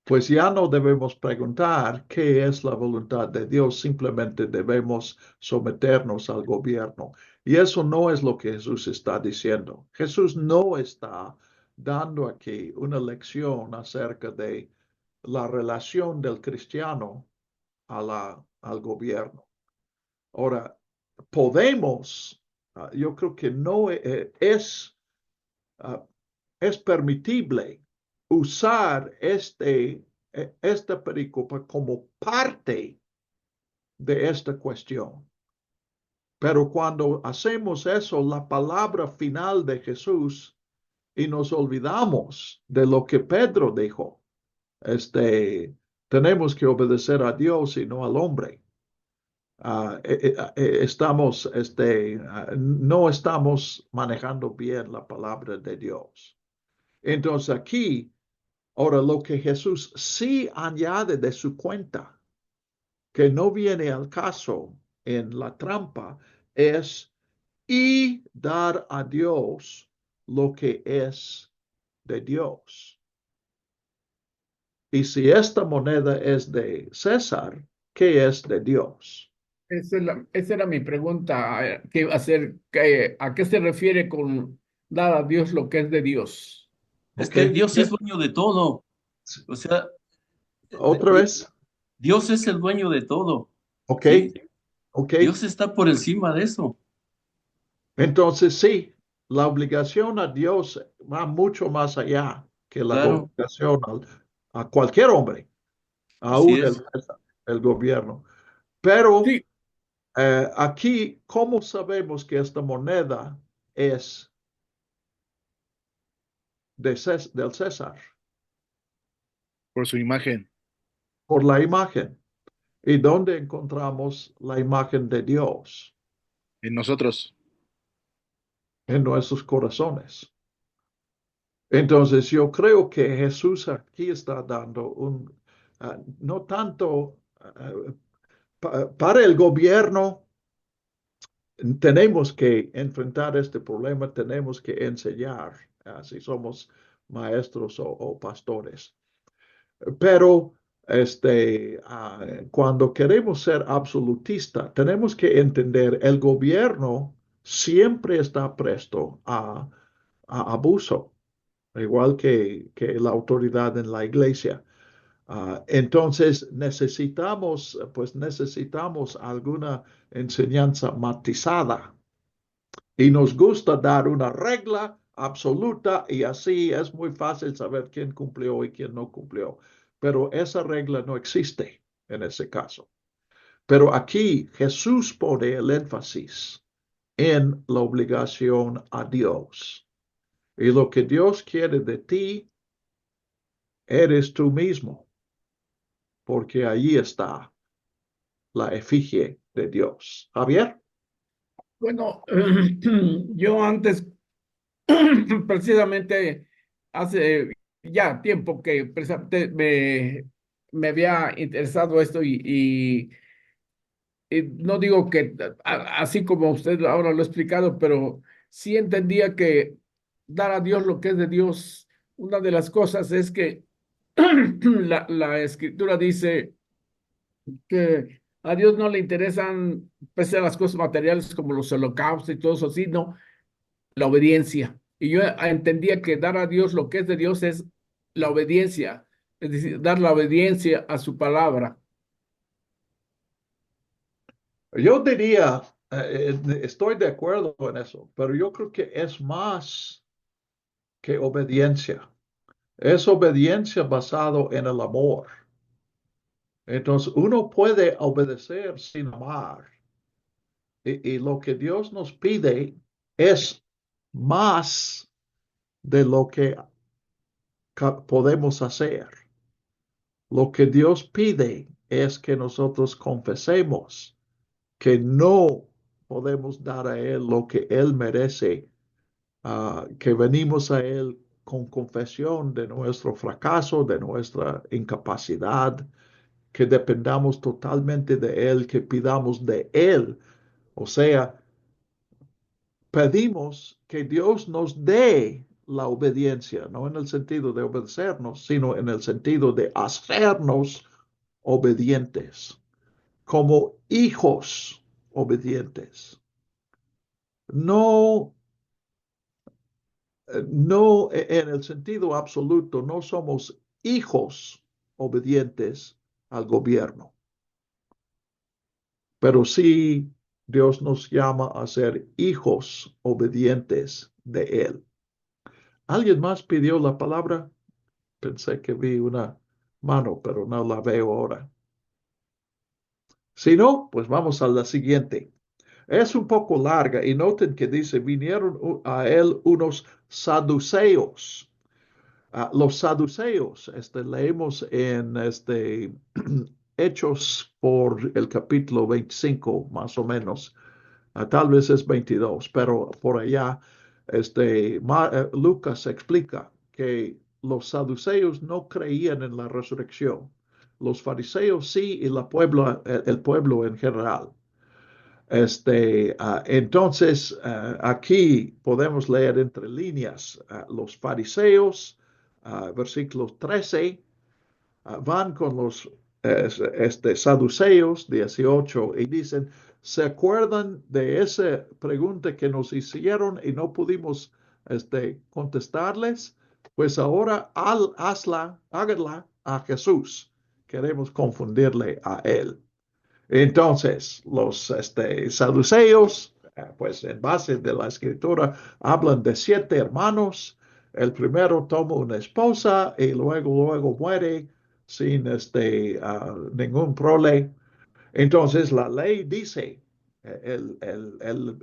pues ya no debemos preguntar qué es la voluntad de Dios, simplemente debemos someternos al gobierno. Y eso no es lo que Jesús está diciendo. Jesús no está dando aquí una lección acerca de la relación del cristiano al gobierno. Ahora, podemos, yo creo que no uh, es permitible usar esta pericopa como parte de esta cuestión. Pero cuando hacemos eso, la palabra final de Jesús, y nos olvidamos de lo que Pedro dijo, tenemos que obedecer a Dios y no al hombre. No estamos manejando bien la palabra de Dios. Entonces aquí, ahora lo que Jesús sí añade de su cuenta, que no viene al caso en la trampa, es y dar a Dios lo que es de Dios. Y si esta moneda es de César, ¿qué es de Dios? Esa era mi pregunta, que iba a hacer, ¿a qué se refiere con dar a Dios lo que es de Dios? Es ¿Ok? que Dios es dueño de todo. O sea, ¿Otra vez? Dios es el dueño de todo. ¿Ok? ¿Sí? ¿Ok? Dios está por encima de eso. Entonces sí, la obligación a Dios va mucho más allá que la Claro, obligación a cualquier hombre, así aún es. el gobierno. Pero Sí, aquí, ¿cómo sabemos que esta moneda es del César? por su imagen Por la imagen. ¿Y dónde encontramos la imagen de Dios? en nosotros. En nuestros corazones. Entonces, yo creo que Jesús aquí está dando no tanto para el gobierno, tenemos que enfrentar este problema, tenemos que enseñar, si somos maestros o pastores. Pero cuando queremos ser absolutista, tenemos que entender el gobierno siempre está presto a abuso, igual que la autoridad en la iglesia. Entonces necesitamos alguna enseñanza matizada y nos gusta dar una regla absoluta y así es muy fácil saber quién cumplió y quién no cumplió. Pero esa regla no existe en ese caso. Pero aquí Jesús pone el énfasis en la obligación a Dios. Y lo que Dios quiere de ti, eres tú mismo, porque allí está la efigie de Dios. Javier. bueno, yo antes, precisamente hace ya tiempo que precisamente me había interesado esto y no digo que así como usted ahora lo ha explicado, pero sí entendía que dar a Dios lo que es de Dios, una de las cosas es que la escritura dice que a Dios no le interesan, pese a las cosas materiales como los holocaustos y todo eso, sino la obediencia. Y yo entendía que dar a Dios lo que es de Dios es la obediencia, es decir, dar la obediencia a su palabra. Yo diría, estoy de acuerdo en eso, pero yo creo que es más que obediencia. Es obediencia basado en el amor. Entonces, uno puede obedecer sin amar. Y lo que Dios nos pide es más de lo que podemos hacer. Lo que Dios pide es que nosotros confesemos que no podemos dar a Él lo que Él merece, que venimos a Él con confesión de nuestro fracaso, de nuestra incapacidad, que dependamos totalmente de Él, que pidamos de Él. O sea, pedimos que Dios nos dé la obediencia, no en el sentido de obedecernos, sino en el sentido de hacernos obedientes, como hijos obedientes. No, no en el sentido absoluto, no somos hijos obedientes al gobierno, pero sí Dios nos llama a ser hijos obedientes de Él. ¿Alguien más pidió la palabra? Pensé que vi una mano, pero no la veo ahora. Si no, pues vamos a la siguiente. Es un poco larga y noten que dice, vinieron a él unos saduceos. Los saduceos, leemos en Hechos por el capítulo 25, más o menos. Tal vez es 22, pero por allá, Lucas explica que los saduceos no creían en la resurrección. Los fariseos sí y el pueblo en general. Entonces, aquí podemos leer entre líneas, los fariseos, versículo 13, van con los saduceos, 18, y dicen, ¿se acuerdan de esa pregunta que nos hicieron y no pudimos contestarles? Pues ahora háganla a Jesús. Queremos confundirle a él. Entonces, los saduceos, pues en base de la escritura, hablan de 7 hermanos. El primero toma una esposa y luego muere sin ningún problema. Entonces, la ley dice, el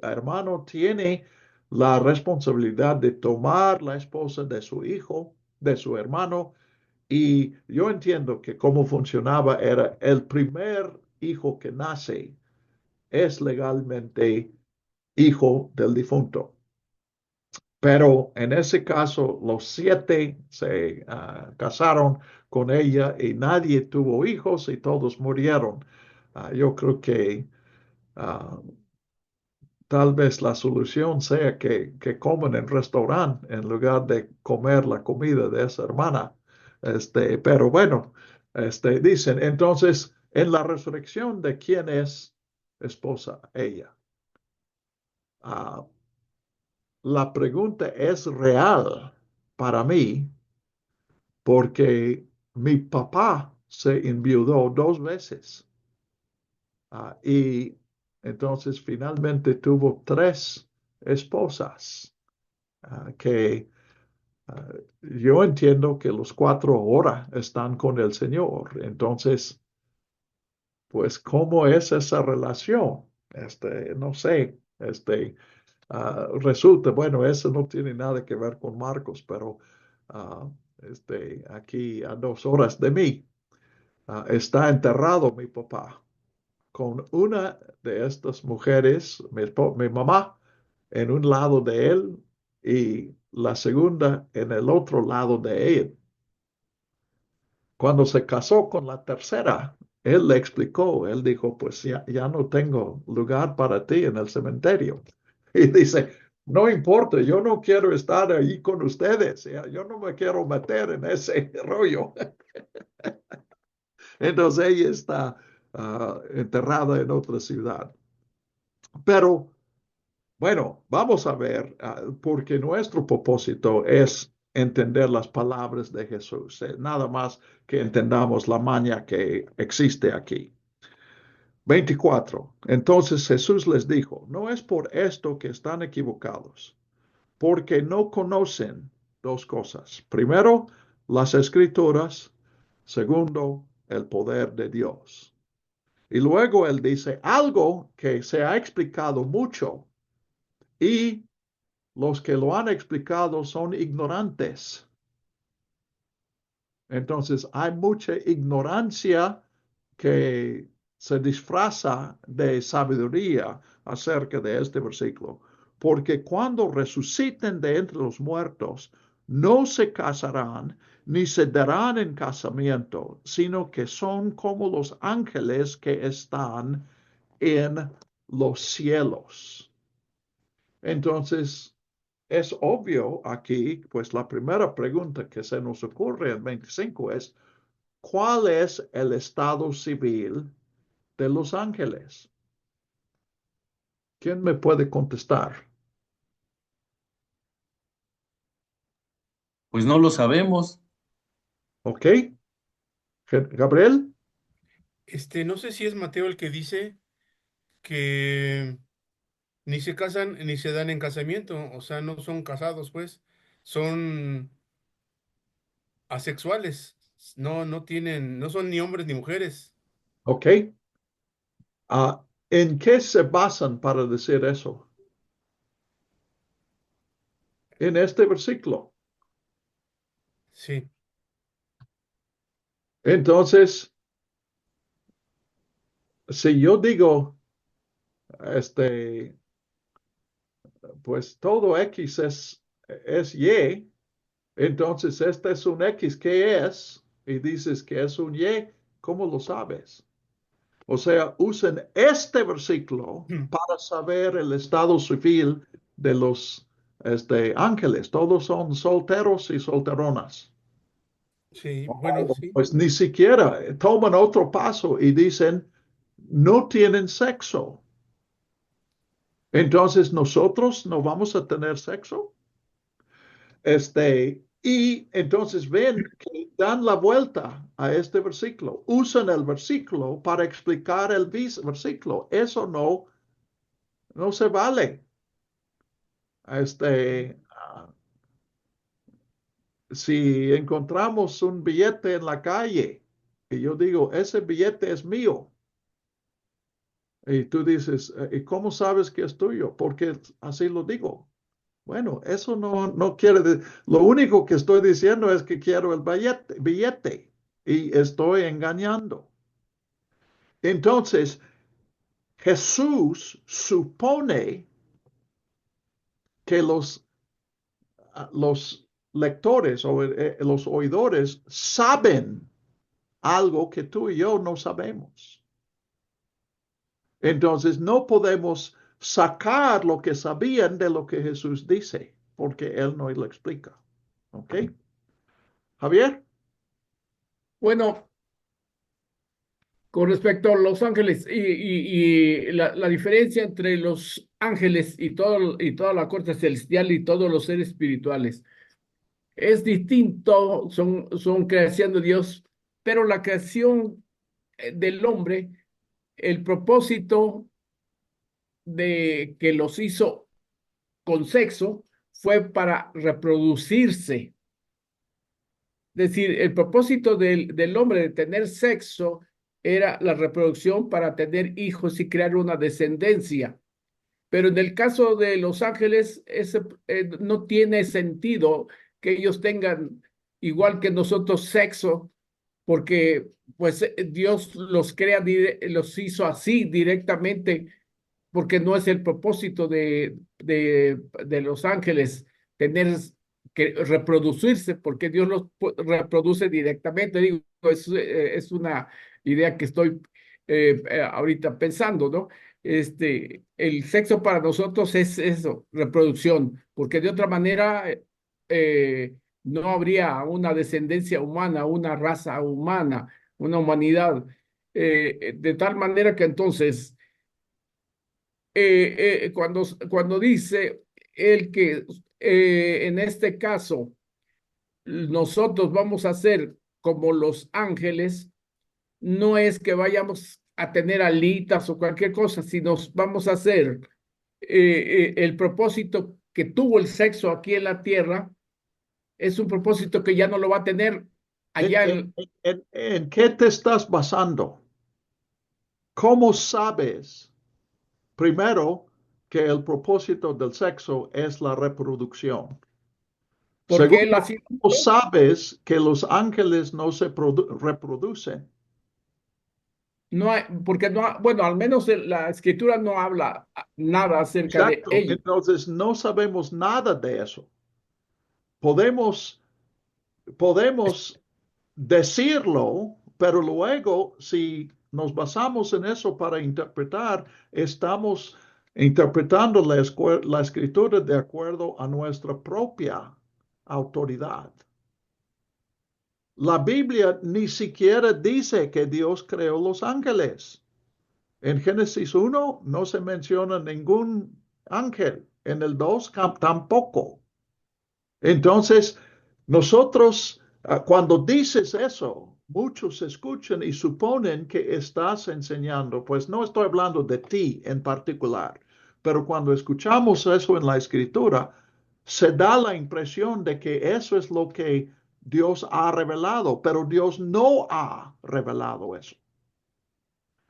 hermano tiene la responsabilidad de tomar la esposa de su hijo, de su hermano, y yo entiendo que cómo funcionaba era el primer hijo que nace es legalmente hijo del difunto. Pero en ese caso, los 7 se casaron con ella y nadie tuvo hijos y todos murieron. Yo creo que tal vez la solución sea que coman en restaurante en lugar de comer la comida de esa hermana. Pero bueno, dicen, entonces, en la resurrección, ¿de quién es esposa ella? La pregunta es real para mí porque mi papá se enviudó 2 veces y entonces finalmente tuvo 3 esposas que yo entiendo que los 4 ahora están con el Señor. Entonces, pues, ¿cómo es esa relación? No sé, resulta, bueno, eso no tiene nada que ver con Marcos, pero aquí a 2 horas de mí está enterrado mi papá con una de estas mujeres, mi mamá, en un lado de él y la segunda en el otro lado de él. Cuando se casó con la tercera, él le explicó, él dijo, pues ya no tengo lugar para ti en el cementerio. Y dice, no importa, yo no quiero estar ahí con ustedes, yo no me quiero meter en ese rollo. Entonces ella está enterrada en otra ciudad. Pero bueno, vamos a ver, porque nuestro propósito es entender las palabras de Jesús, nada más que entendamos la maña que existe aquí. 24. Entonces Jesús les dijo, no es por esto que están equivocados, porque no conocen 2 cosas. Primero, las escrituras. Segundo, el poder de Dios. Y luego él dice algo que se ha explicado mucho y los que lo han explicado son ignorantes. Entonces hay mucha ignorancia que se disfraza de sabiduría acerca de este versículo. Porque cuando resuciten de entre los muertos, no se casarán ni se darán en casamiento, sino que son como los ángeles que están en los cielos. Entonces, es obvio aquí, pues la primera pregunta que se nos ocurre en 25 es, ¿cuál es el estado civil de los ángeles? ¿Quién me puede contestar? Pues no lo sabemos. ¿Ok? Gabriel. No sé si es Mateo el que dice que ni se casan ni se dan en casamiento, o sea, no son casados, pues, son asexuales, no tienen, no son ni hombres ni mujeres. ¿Ok? ¿En qué se basan para decir eso? En este versículo. Sí. Entonces, si yo digo, este, pues todo X es Y, entonces este es un X, ¿qué es? Y dices que es un Y, ¿cómo lo sabes? O sea, usen este versículo para saber el estado civil de los ángeles. Todos son solteros y solteronas. Sí, bueno, sí. Pues ni siquiera toman otro paso y dicen, no tienen sexo. Entonces nosotros no vamos a tener sexo. Y entonces ven que dan la vuelta a este versículo. Usan el versículo para explicar el versículo. Eso no se vale. Si encontramos un billete en la calle y yo digo, ese billete es mío, y tú dices, ¿y cómo sabes que es tuyo? Porque así lo digo. Bueno, eso no quiere decir, lo único que estoy diciendo es que quiero el billete y estoy engañando. Entonces, Jesús supone que los lectores o los oidores saben algo que tú y yo no sabemos. Entonces no podemos sacar lo que sabían de lo que Jesús dice, porque él no lo explica. ¿Ok? Javier. Bueno, con respecto a los ángeles y la diferencia entre los ángeles y toda la corte celestial y todos los seres espirituales es distinto, son creación de Dios, pero la creación del hombre, el propósito de que los hizo con sexo fue para reproducirse. Es decir, el propósito del hombre de tener sexo era la reproducción para tener hijos y crear una descendencia. Pero en el caso de los ángeles, no tiene sentido que ellos tengan, igual que nosotros, sexo, porque pues Dios los crea, los hizo así directamente, porque no es el propósito de los ángeles tener que reproducirse, porque Dios los reproduce directamente. Digo, es una idea que estoy ahorita pensando, ¿no? El sexo para nosotros es eso, reproducción, porque de otra manera no habría una descendencia humana, una raza humana, una humanidad, de tal manera que entonces cuando dice el que en este caso nosotros vamos a ser como los ángeles, no es que vayamos a tener alitas o cualquier cosa, sino vamos a hacer el propósito que tuvo el sexo aquí en la tierra, es un propósito que ya no lo va a tener allá ¿En qué te estás basando? ¿Cómo sabes, primero, que el propósito del sexo es la reproducción? porque él Segundo, así, ¿cómo sabes que los ángeles no se reproducen? no hay, porque no, bueno, al menos la escritura no habla nada acerca de Exacto. ello. Entonces, no sabemos nada de eso. podemos, podemos decirlo, pero luego si nos basamos en eso para interpretar, estamos interpretando la escritura de acuerdo a nuestra propia autoridad. La Biblia ni siquiera dice que Dios creó los ángeles. En Génesis 1 no se menciona ningún ángel. En el 2 tampoco. Entonces, nosotros, cuando dices eso, muchos escuchan y suponen que estás enseñando, pues no estoy hablando de ti en particular, pero cuando escuchamos eso en la escritura, se da la impresión de que eso es lo que Dios ha revelado, pero Dios no ha revelado eso.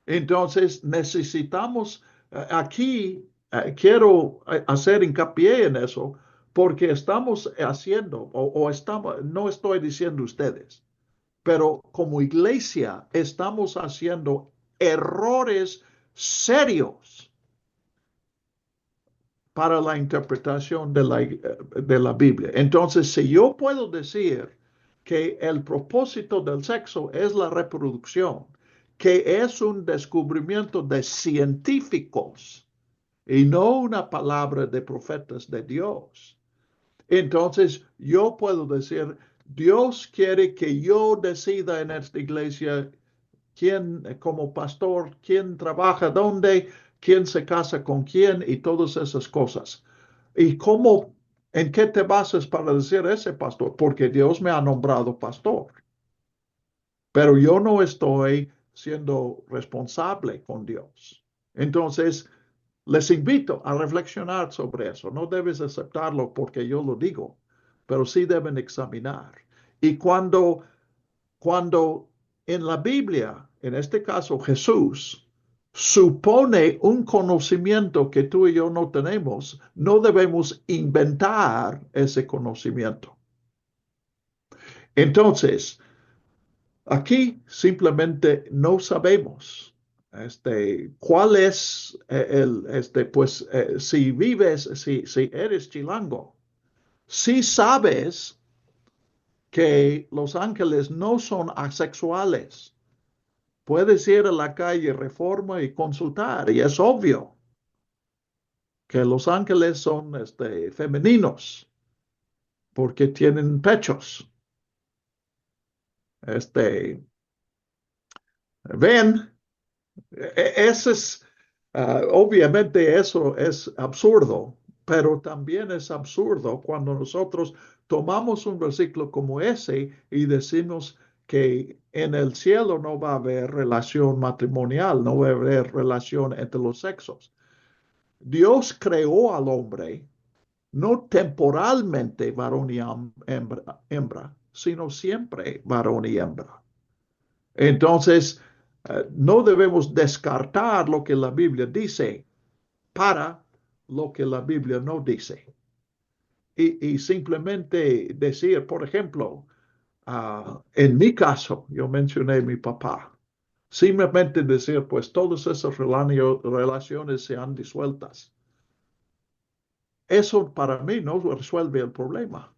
Entonces necesitamos, aquí quiero hacer hincapié en eso, porque estamos haciendo, o estamos, no estoy diciendo ustedes, pero como iglesia estamos haciendo errores serios para la interpretación de la Biblia. Entonces, si yo puedo decir que el propósito del sexo es la reproducción, que es un descubrimiento de científicos y no una palabra de profetas de Dios, entonces yo puedo decir, Dios quiere que yo decida en esta iglesia quién, como pastor, quién trabaja dónde, quién se casa con quién y todas esas cosas. ¿Y cómo, en qué te basas para decir ese pastor? Porque Dios me ha nombrado pastor. Pero yo no estoy siendo responsable con Dios. Entonces, les invito a reflexionar sobre eso. No debes aceptarlo porque yo lo digo, pero sí deben examinar. Y cuando en la Biblia, en este caso Jesús, supone un conocimiento que tú y yo no tenemos, no debemos inventar ese conocimiento. Entonces, aquí simplemente no sabemos cuál es pues si vives, si eres chilango, si sabes que los ángeles no son asexuales. Puedes ir a la calle Reforma y consultar, y es obvio que los ángeles son femeninos porque tienen pechos. Ven, ese es, obviamente eso es absurdo, pero también es absurdo cuando nosotros tomamos un versículo como ese y decimos que en el cielo no va a haber relación matrimonial, no va a haber relación entre los sexos. Dios creó al hombre no temporalmente varón y hembra, sino siempre varón y hembra. Entonces, no debemos descartar lo que la Biblia dice para lo que la Biblia no dice. Y simplemente decir, por ejemplo, en mi caso, yo mencioné a mi papá, simplemente decir, pues todas esas relaciones sean disueltas. Eso para mí no resuelve el problema.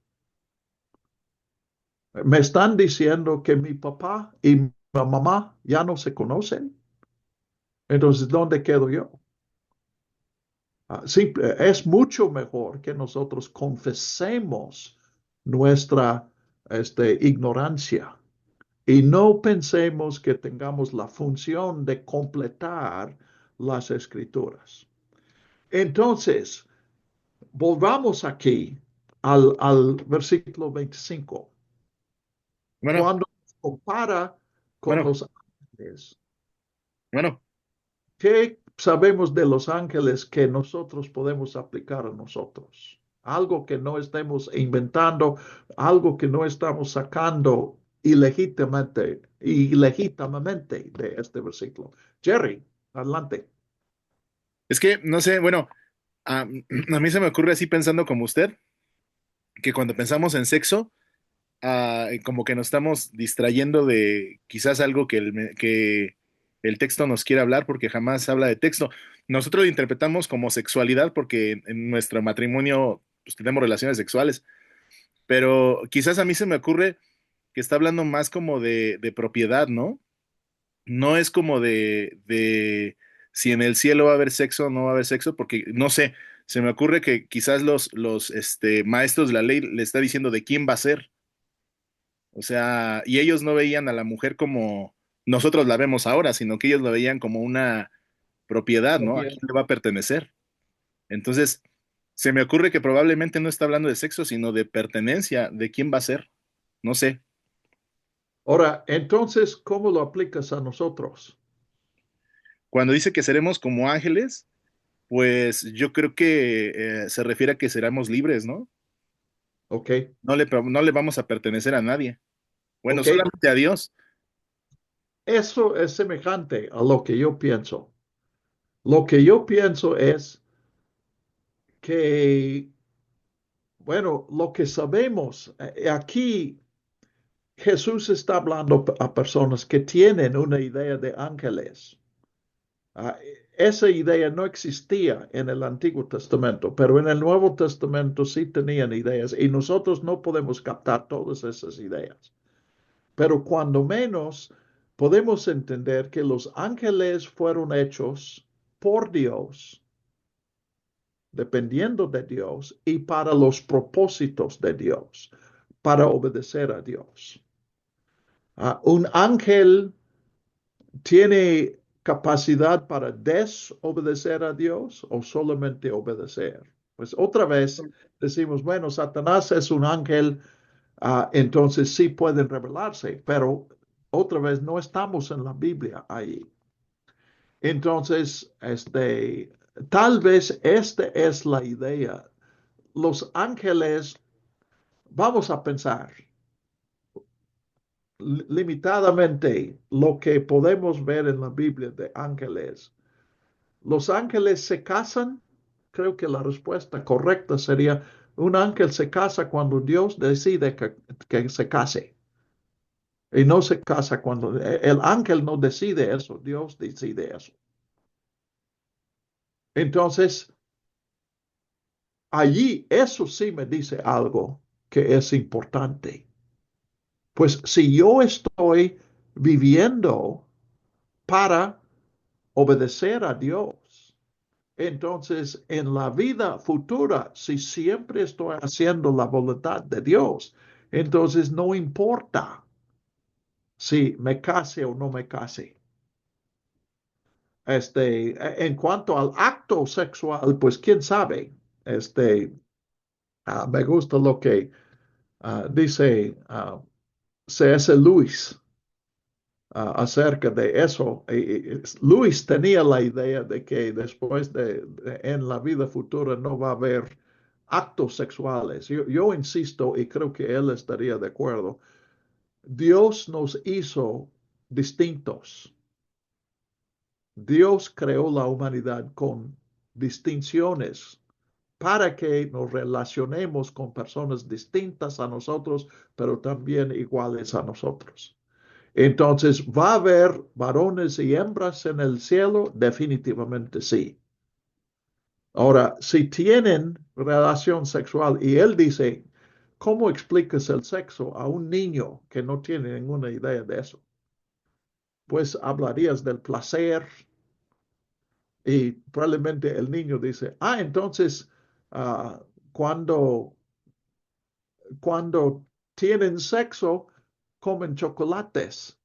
Me están diciendo que mi papá y mi mamá ya no se conocen. Entonces, ¿dónde quedo yo? Es mucho mejor que nosotros confesemos nuestra ignorancia y no pensemos que tengamos la función de completar las escrituras. Entonces, volvamos aquí al versículo 25. Bueno, Cuando se compara con bueno, los ángeles, bueno. ¿qué sabemos de los ángeles que nosotros podemos aplicar a nosotros? Algo que no estemos inventando, algo que no estamos sacando ilegítimamente de este versículo. Jerry, adelante. Es que, no sé, bueno, a mí se me ocurre así pensando como usted, que cuando pensamos en sexo, como que nos estamos distrayendo de quizás algo que el texto nos quiere hablar, porque jamás habla de texto. Nosotros lo interpretamos como sexualidad porque en nuestro matrimonio pues, tenemos relaciones sexuales, pero quizás a mí se me ocurre que está hablando más como de propiedad, ¿no? No es como de si en el cielo va a haber sexo o no va a haber sexo, porque no sé, se me ocurre que quizás los maestros de la ley le está diciendo de quién va a ser. O sea, y ellos no veían a la mujer como nosotros la vemos ahora, sino que ellos la veían como una propiedad, ¿no? ¿A quién le va a pertenecer? Entonces, se me ocurre que probablemente no está hablando de sexo, sino de pertenencia, de quién va a ser. No sé. Ahora, entonces, ¿cómo lo aplicas a nosotros? Cuando dice que seremos como ángeles, pues yo creo que se refiere a que seremos libres, ¿no? ¿Ok? No le vamos a pertenecer a nadie. Bueno, ¿Ok? solamente a Dios. Eso es semejante a lo que yo pienso. Lo que yo pienso es que, bueno, lo que sabemos, aquí Jesús está hablando a personas que tienen una idea de ángeles. Ah, esa idea no existía en el Antiguo Testamento, pero en el Nuevo Testamento sí tenían ideas y nosotros no podemos captar todas esas ideas. Pero cuando menos podemos entender que los ángeles fueron hechos por Dios, dependiendo de Dios y para los propósitos de Dios, para obedecer a Dios. Un ángel tiene capacidad para desobedecer a Dios o solamente obedecer. Pues otra vez decimos, bueno, Satanás es un ángel, entonces sí pueden rebelarse, pero otra vez no estamos en la Biblia ahí. Entonces, tal vez esta es la idea. Los ángeles, vamos a pensar limitadamente lo que podemos ver en la Biblia de ángeles. ¿Los ángeles se casan? Creo que la respuesta correcta sería, un ángel se casa cuando Dios decide que se case. Y no se casa cuando el ángel no decide eso, Dios decide eso. Entonces, allí eso sí me dice algo que es importante. Pues si yo estoy viviendo para obedecer a Dios, entonces en la vida futura, si siempre estoy haciendo la voluntad de Dios, entonces no importa si me case o no me case. En cuanto al acto sexual, pues quién sabe. Me gusta lo que dice C.S. Lewis acerca de eso. Lewis tenía la idea de que después en la vida futura no va a haber actos sexuales. Yo insisto y creo que él estaría de acuerdo. Dios nos hizo distintos. Dios creó la humanidad con distinciones para que nos relacionemos con personas distintas a nosotros, pero también iguales a nosotros. Entonces, ¿va a haber varones y hembras en el cielo? Definitivamente sí. Ahora, si tienen relación sexual y él dice, ¿cómo explicas el sexo a un niño que no tiene ninguna idea de eso? Pues hablarías del placer y probablemente el niño dice, entonces, ah, cuando, cuando tienen sexo, comen chocolates.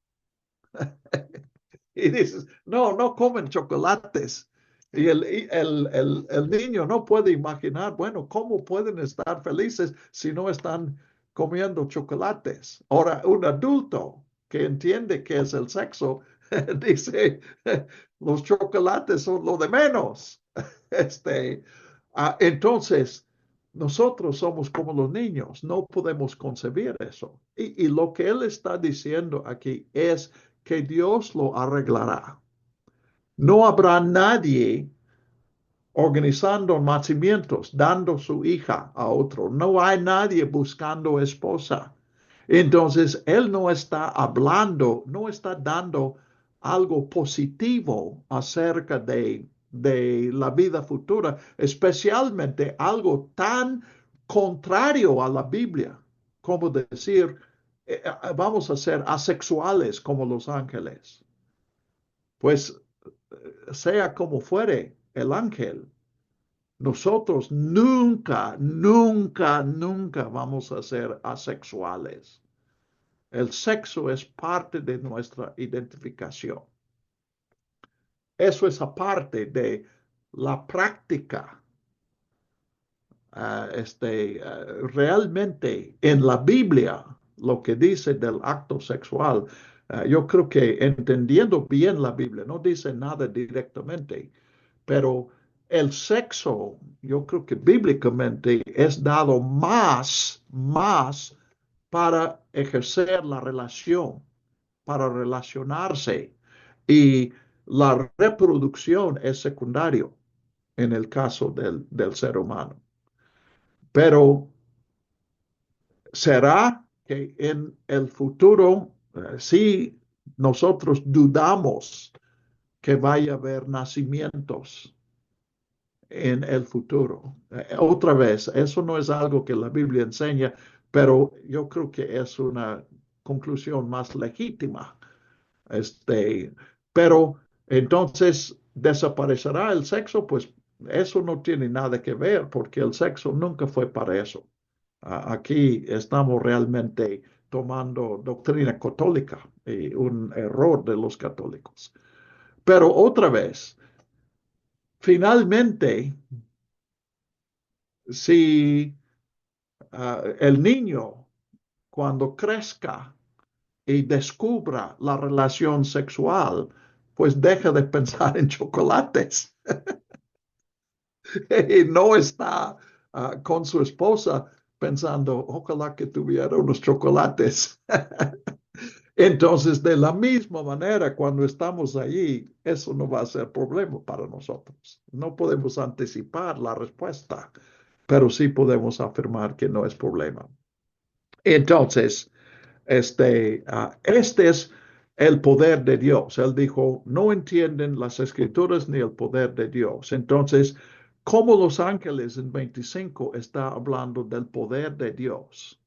Y dices, no, no comen chocolates. Y el niño no puede imaginar, bueno, ¿cómo pueden estar felices si no están comiendo chocolates? Ahora, un adulto que entiende qué es el sexo, dice, los chocolates son lo de menos. Entonces, nosotros somos como los niños, no podemos concebir eso. Y lo que él está diciendo aquí es que Dios lo arreglará. No habrá nadie organizando nacimientos, dando su hija a otro. No hay nadie buscando esposa. Entonces, Él no está hablando, no está dando algo positivo acerca de la vida futura, especialmente algo tan contrario a la Biblia. como decir, vamos a ser asexuales como los ángeles. Pues sea como fuere el ángel, nosotros nunca, nunca, nunca vamos a ser asexuales. El sexo es parte de nuestra identificación. Eso es aparte de la práctica. Realmente en la Biblia, lo que dice del acto sexual, yo creo que entendiendo bien la Biblia, no dice nada directamente, pero el sexo, yo creo que bíblicamente es dado más para ejercer la relación, para relacionarse. Y la reproducción es secundario en el caso del ser humano. Pero será que en el futuro, si nosotros dudamos que vaya a haber nacimientos en el futuro. Otra vez, eso no es algo que la Biblia enseña, pero yo creo que es una conclusión más legítima. Pero entonces desaparecerá el sexo, pues eso no tiene nada que ver, porque el sexo nunca fue para eso. Aquí estamos realmente tomando doctrina católica y un error de los católicos. Pero otra vez, finalmente, si el niño cuando crezca y descubra la relación sexual, pues deja de pensar en chocolates y no está con su esposa pensando, ojalá que tuviera unos chocolates. Entonces, de la misma manera, cuando estamos allí, eso no va a ser problema para nosotros. No podemos anticipar la respuesta, pero sí podemos afirmar que no es problema. Entonces, este es el poder de Dios. Él dijo, no entienden las escrituras ni el poder de Dios. Entonces, como los ángeles en 25 está hablando del poder de Dios.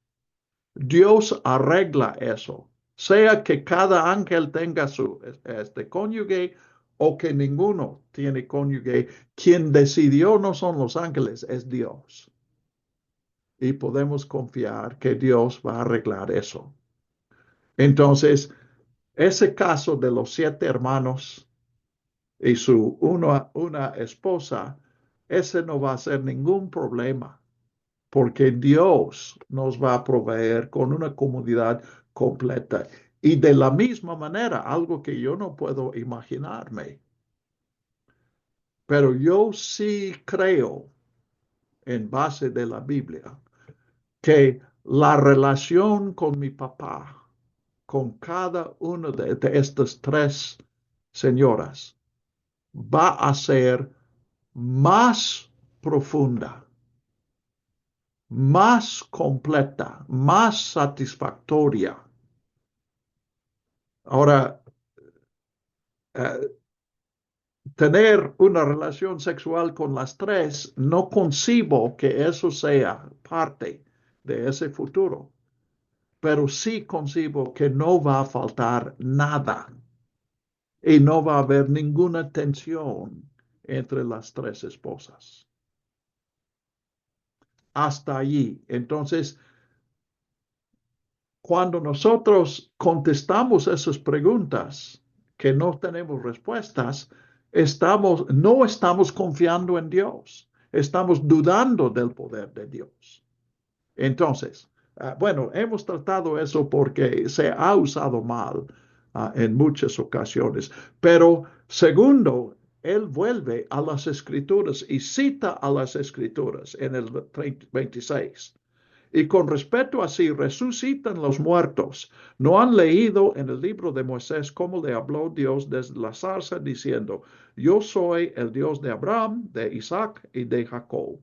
Dios arregla eso, sea que cada ángel tenga su cónyuge o que ninguno tiene cónyuge. Quien decidió no son los ángeles, es Dios. Y podemos confiar que Dios va a arreglar eso. Entonces, ese caso de los 7 hermanos y una esposa, ese no va a ser ningún problema, porque Dios nos va a proveer con una comunidad completa. Y de la misma manera, algo que yo no puedo imaginarme, pero yo sí creo, en base de la Biblia, que la relación con mi papá, con cada una de estas 3 señoras, va a ser más profunda, más completa, más satisfactoria. Ahora, eh, tener una relación sexual con las 3, no concibo que eso sea parte de ese futuro, pero sí concibo que no va a faltar nada y no va a haber ninguna tensión entre las 3 esposas. Hasta allí. Entonces, cuando nosotros contestamos esas preguntas que no tenemos respuestas, no estamos confiando en Dios, estamos dudando del poder de Dios. Entonces, bueno, hemos tratado eso porque se ha usado mal en muchas ocasiones, pero segundo, él vuelve a las escrituras y cita a las escrituras en el 26. Y con respecto a si resucitan los muertos, ¿no han leído en el libro de Moisés cómo le habló Dios desde la zarza diciendo, yo soy el Dios de Abraham, de Isaac y de Jacob?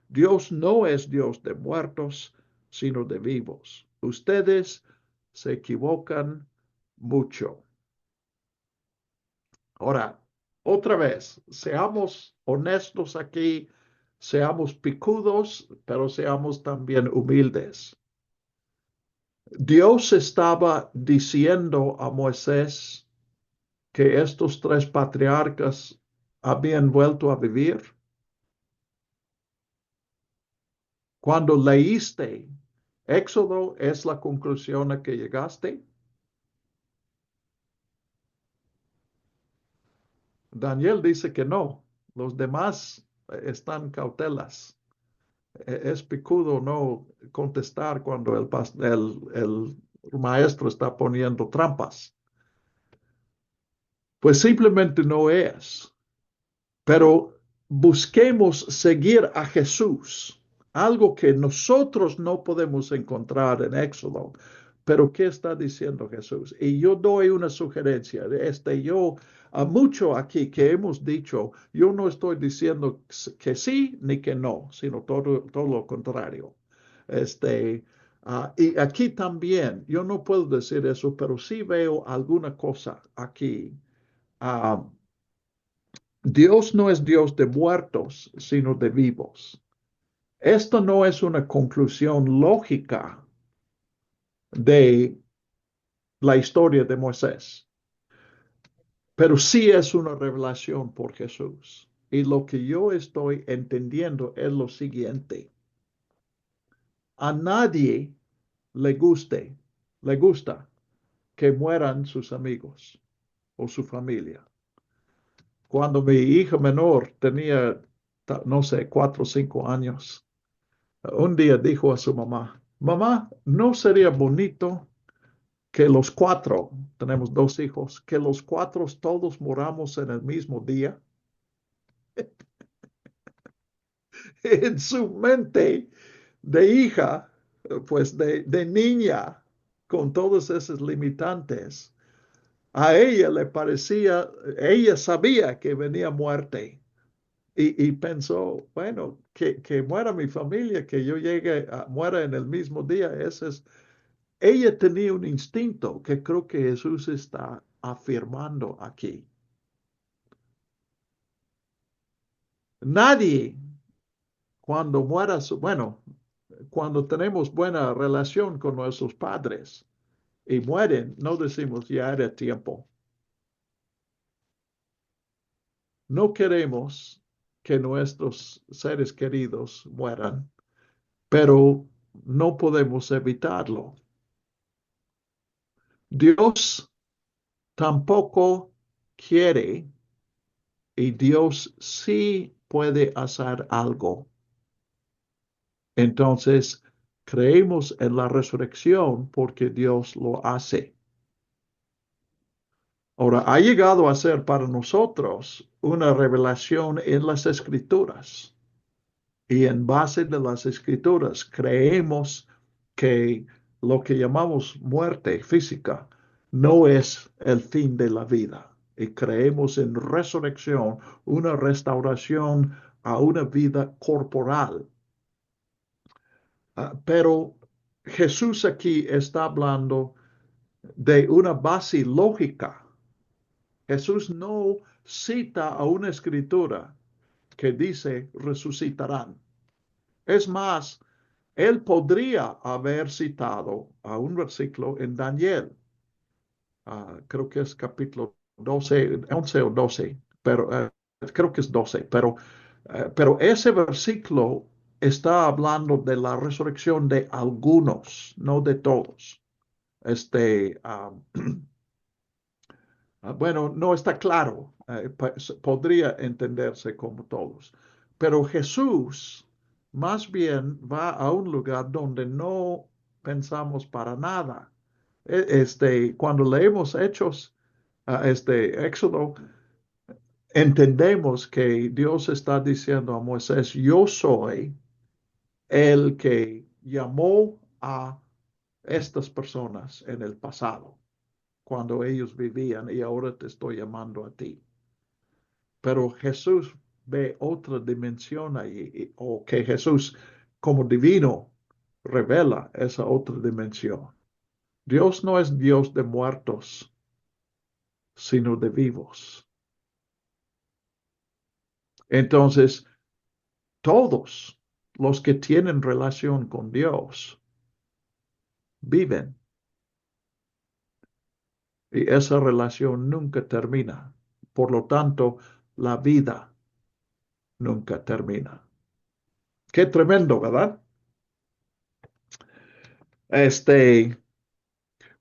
Dios no es Dios de muertos, sino de vivos. Ustedes se equivocan mucho. Ahora, otra vez, seamos honestos aquí, seamos picudos, pero seamos también humildes. Dios estaba diciendo a Moisés que estos tres patriarcas habían vuelto a vivir. Cuando leíste Éxodo, ¿es la conclusión a que llegaste? Daniel dice que no. Los demás están cautelas. Es picudo no contestar cuando el maestro está poniendo trampas. Pues simplemente no es. Pero busquemos seguir a Jesús, algo que nosotros no podemos encontrar en Éxodo. Pero ¿qué está diciendo Jesús? Y yo doy una sugerencia. Yo, a mucho aquí que hemos dicho, yo no estoy diciendo que sí ni que no, sino todo lo contrario. Y aquí también, yo no puedo decir eso, pero sí veo alguna cosa aquí. Ah, Dios no es Dios de muertos, sino de vivos. Esto no es una conclusión lógica de la historia de Moisés, pero sí es una revelación por Jesús. Y lo que yo estoy entendiendo es lo siguiente. A nadie le gusta que mueran sus amigos o su familia. Cuando mi hija menor tenía, no sé, 4 o 5 años, un día dijo a su mamá, mamá, ¿no sería bonito que los cuatro, tenemos 2 hijos, que los cuatro todos moramos en el mismo día? En su mente de hija, pues de niña, con todos esos limitantes, a ella le parecía, ella sabía que venía muerte. Y pensó, bueno, que muera mi familia, que yo llegue a muera en el mismo día, ese es. Ella tenía un instinto que creo que Jesús está afirmando aquí. Nadie, cuando muera bueno, cuando tenemos buena relación con nuestros padres y mueren, no decimos ya era tiempo. No queremos que nuestros seres queridos mueran, pero no podemos evitarlo. Dios tampoco quiere y Dios sí puede hacer algo. Entonces, creemos en la resurrección porque Dios lo hace. Ahora, ha llegado a ser para nosotros una revelación en las Escrituras. Y en base de las Escrituras, creemos que lo que llamamos muerte física no es el fin de la vida. Y creemos en resurrección, una restauración a una vida corporal. Pero Jesús aquí está hablando de una base lógica. Jesús no cita a una escritura que dice resucitarán. Es más, él podría haber citado a un versículo en Daniel, creo que es capítulo 12, 11 o 12, pero creo que es 12, pero ese versículo está hablando de la resurrección de algunos, no de todos. Este, bueno, no está claro, podría entenderse como todos, pero Jesús más bien va a un lugar donde no pensamos para nada. Cuando leemos Hechos, Éxodo, entendemos que Dios está diciendo a Moisés, yo soy el que llamó a estas personas en el pasado, cuando ellos vivían, y ahora te estoy llamando a ti. Pero Jesús ve otra dimensión ahí, o que Jesús como divino revela esa otra dimensión. Dios no es Dios de muertos, sino de vivos. Entonces, todos los que tienen relación con Dios viven. Y esa relación nunca termina. Por lo tanto, la vida nunca termina. Qué tremendo, ¿verdad? Este,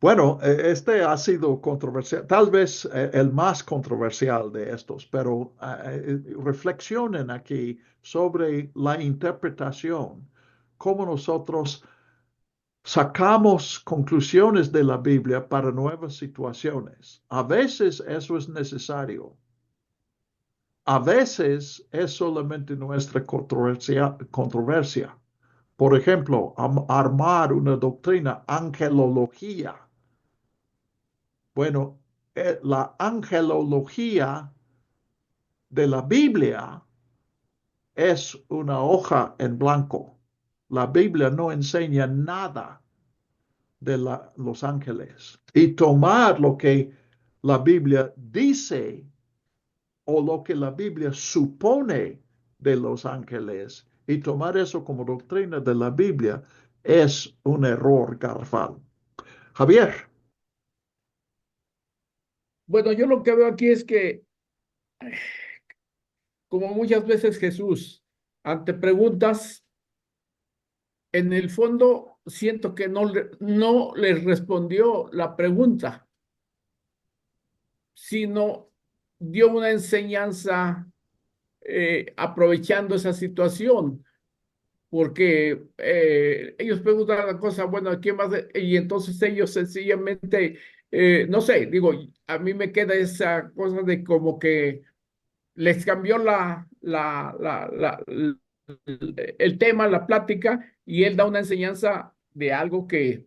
bueno, este ha sido controversial, tal vez el más controversial de estos, pero reflexionen aquí sobre la interpretación, cómo nosotros sacamos conclusiones de la Biblia para nuevas situaciones. A veces eso es necesario. A veces es solamente nuestra controversia. Por ejemplo, armar una doctrina, angelología. Bueno, la angelología de la Biblia es una hoja en blanco. La Biblia no enseña nada de los ángeles. Y tomar lo que la Biblia dice o lo que la Biblia supone de los ángeles y tomar eso como doctrina de la Biblia es un error garrafal. Javier. Bueno, yo lo que veo aquí es que, como muchas veces Jesús, ante preguntas, en el fondo siento que no les respondió la pregunta, sino dio una enseñanza aprovechando esa situación, porque ellos preguntan la cosa, bueno, ¿quién más? Y entonces ellos sencillamente, no sé, digo, a mí me queda esa cosa de como que les cambió el tema, la plática, y él da una enseñanza de algo que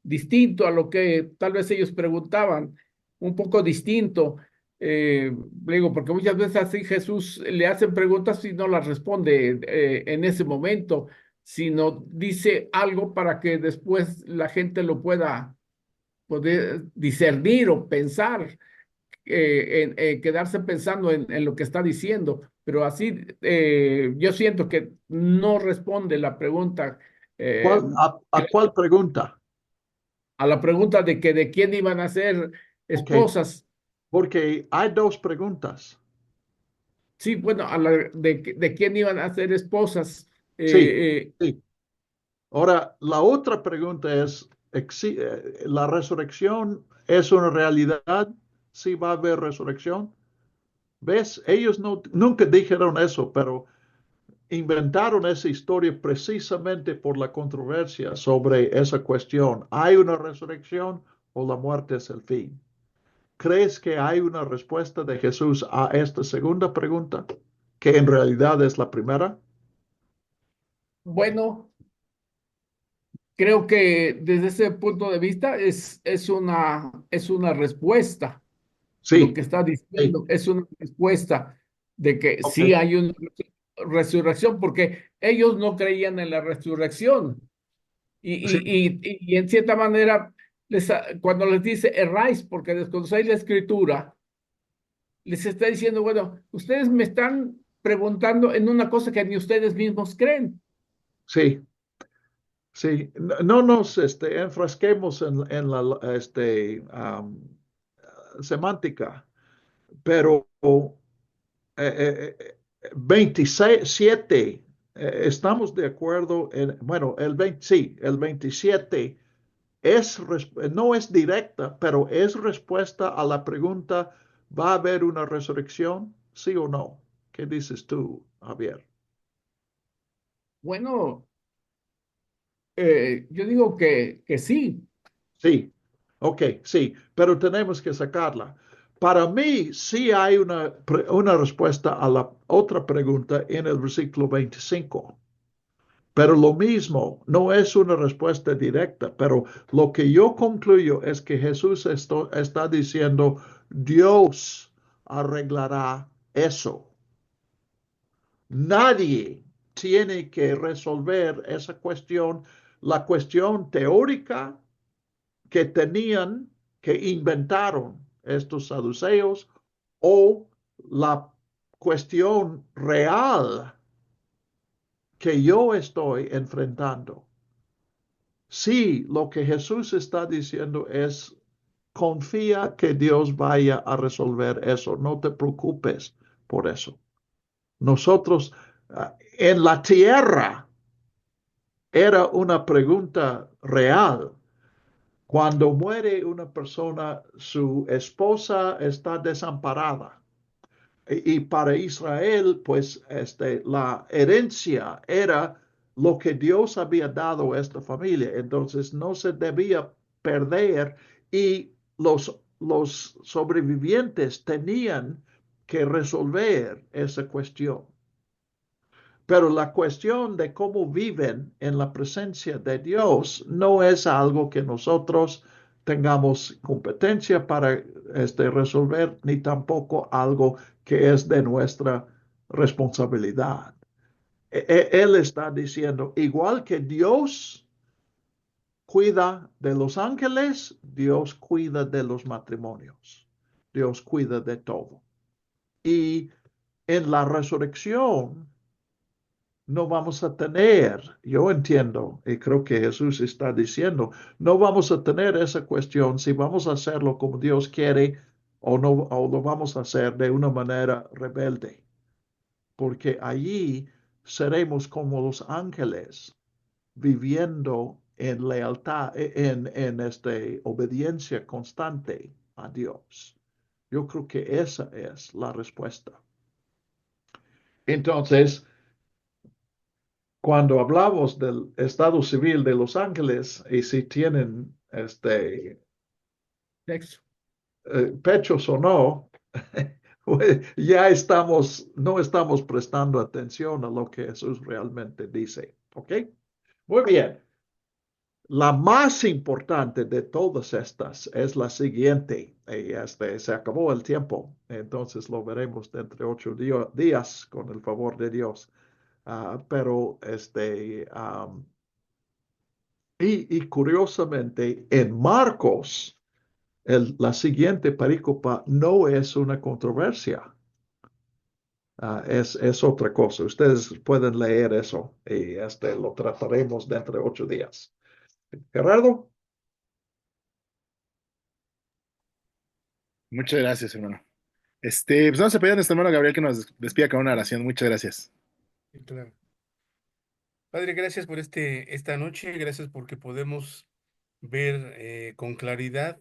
distinto a lo que tal vez ellos preguntaban, un poco distinto. Digo, porque muchas veces así Jesús le hacen preguntas y no las responde en ese momento, sino dice algo para que después la gente lo pueda poder discernir o pensar en quedarse pensando en lo que está diciendo, pero así yo siento que no responde la pregunta, eh, ¿A cuál pregunta? a la pregunta de que de quién iban a ser Ok, esposas. porque hay dos preguntas. Sí, bueno, de quién iban a ser esposas. Sí, sí. Ahora, la otra pregunta es, ¿la resurrección es una realidad? ¿Sí va a haber resurrección? ¿Ves? Ellos nunca dijeron eso, pero inventaron esa historia precisamente por la controversia sobre esa cuestión. ¿Hay una resurrección o la muerte es el fin? ¿Crees que hay una respuesta de Jesús a esta segunda pregunta, que en realidad es la primera? Bueno, creo que desde ese punto de vista es una respuesta. Lo Sí, que está sí, diciendo es una respuesta de que ok, sí hay una resurrección, porque ellos no creían en la resurrección. Y, sí, y en cierta manera, cuando les dice erráis porque desconocéis la escritura, les está diciendo, bueno, ustedes me están preguntando en una cosa que ni ustedes mismos creen. sí, sí. No nos enfrasquemos en la semántica, pero 27, estamos de acuerdo en, bueno, el 20, sí, el 27 no es directa, pero es respuesta a la pregunta, ¿va a haber una resurrección? ¿Sí o no? ¿Qué dices tú, Javier? Bueno, yo digo que sí. Sí, ok, sí, pero tenemos que sacarla. Para mí, sí hay una respuesta a la otra pregunta en el versículo 25. Pero lo mismo, no es una respuesta directa, pero lo que yo concluyo es que Jesús está diciendo, Dios arreglará eso. Nadie tiene que resolver esa cuestión, la cuestión teórica que tenían, que inventaron estos saduceos, o la cuestión real que yo estoy enfrentando. Sí, lo que Jesús está diciendo es, confía que Dios vaya a resolver eso, no te preocupes por eso. Nosotros, en la tierra, era una pregunta real. Cuando muere una persona, su esposa está desamparada. Y para Israel, pues la herencia era lo que Dios había dado a esta familia. Entonces no se debía perder y los sobrevivientes tenían que resolver esa cuestión. Pero la cuestión de cómo viven en la presencia de Dios no es algo que nosotros tengamos competencia para resolver, ni tampoco algo que es de nuestra responsabilidad. Él está diciendo, igual que Dios cuida de los ángeles, Dios cuida de los matrimonios. Dios cuida de todo. Y en la resurrección, no vamos a tener, yo entiendo, y creo que Jesús está diciendo, no vamos a tener esa cuestión si vamos a hacerlo como Dios quiere o no, o lo vamos a hacer de una manera rebelde, porque allí seremos como los ángeles viviendo en lealtad, obediencia constante a Dios. Yo creo que esa es la respuesta. Entonces, cuando hablamos del estado civil de Los Ángeles y si tienen Sexo. pechos o no, pues ya no estamos prestando atención a lo que Jesús realmente dice. ¿Ok? Muy bien. La más importante de todas estas es la siguiente. Y se acabó el tiempo, entonces lo veremos dentro de 8 días con el favor de Dios. Pero y curiosamente, en Marcos, la siguiente perícopa no es una controversia, es otra cosa. Ustedes pueden leer eso y lo trataremos dentro de 8 días. Gerardo, Muchas gracias, hermano. Pues vamos a pedir a nuestro hermano Gabriel que nos despida con una oración. Muchas gracias. Sí, claro. Padre, gracias por esta noche, gracias porque podemos ver con claridad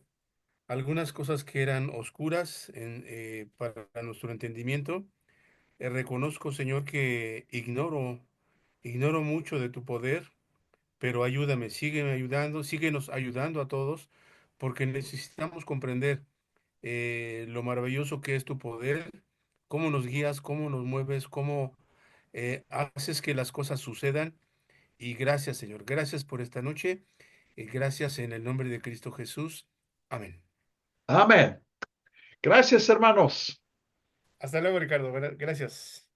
algunas cosas que eran oscuras para nuestro entendimiento. Reconozco, Señor, que ignoro mucho de tu poder, pero ayúdame, sígueme ayudando, síguenos ayudando a todos, porque necesitamos comprender lo maravilloso que es tu poder, cómo nos guías, cómo nos mueves, cómo haces que las cosas sucedan. Y gracias, Señor, gracias por esta noche, y gracias en el nombre de Cristo Jesús. Amén. amén. Gracias, hermanos. Hasta luego, Ricardo. Gracias.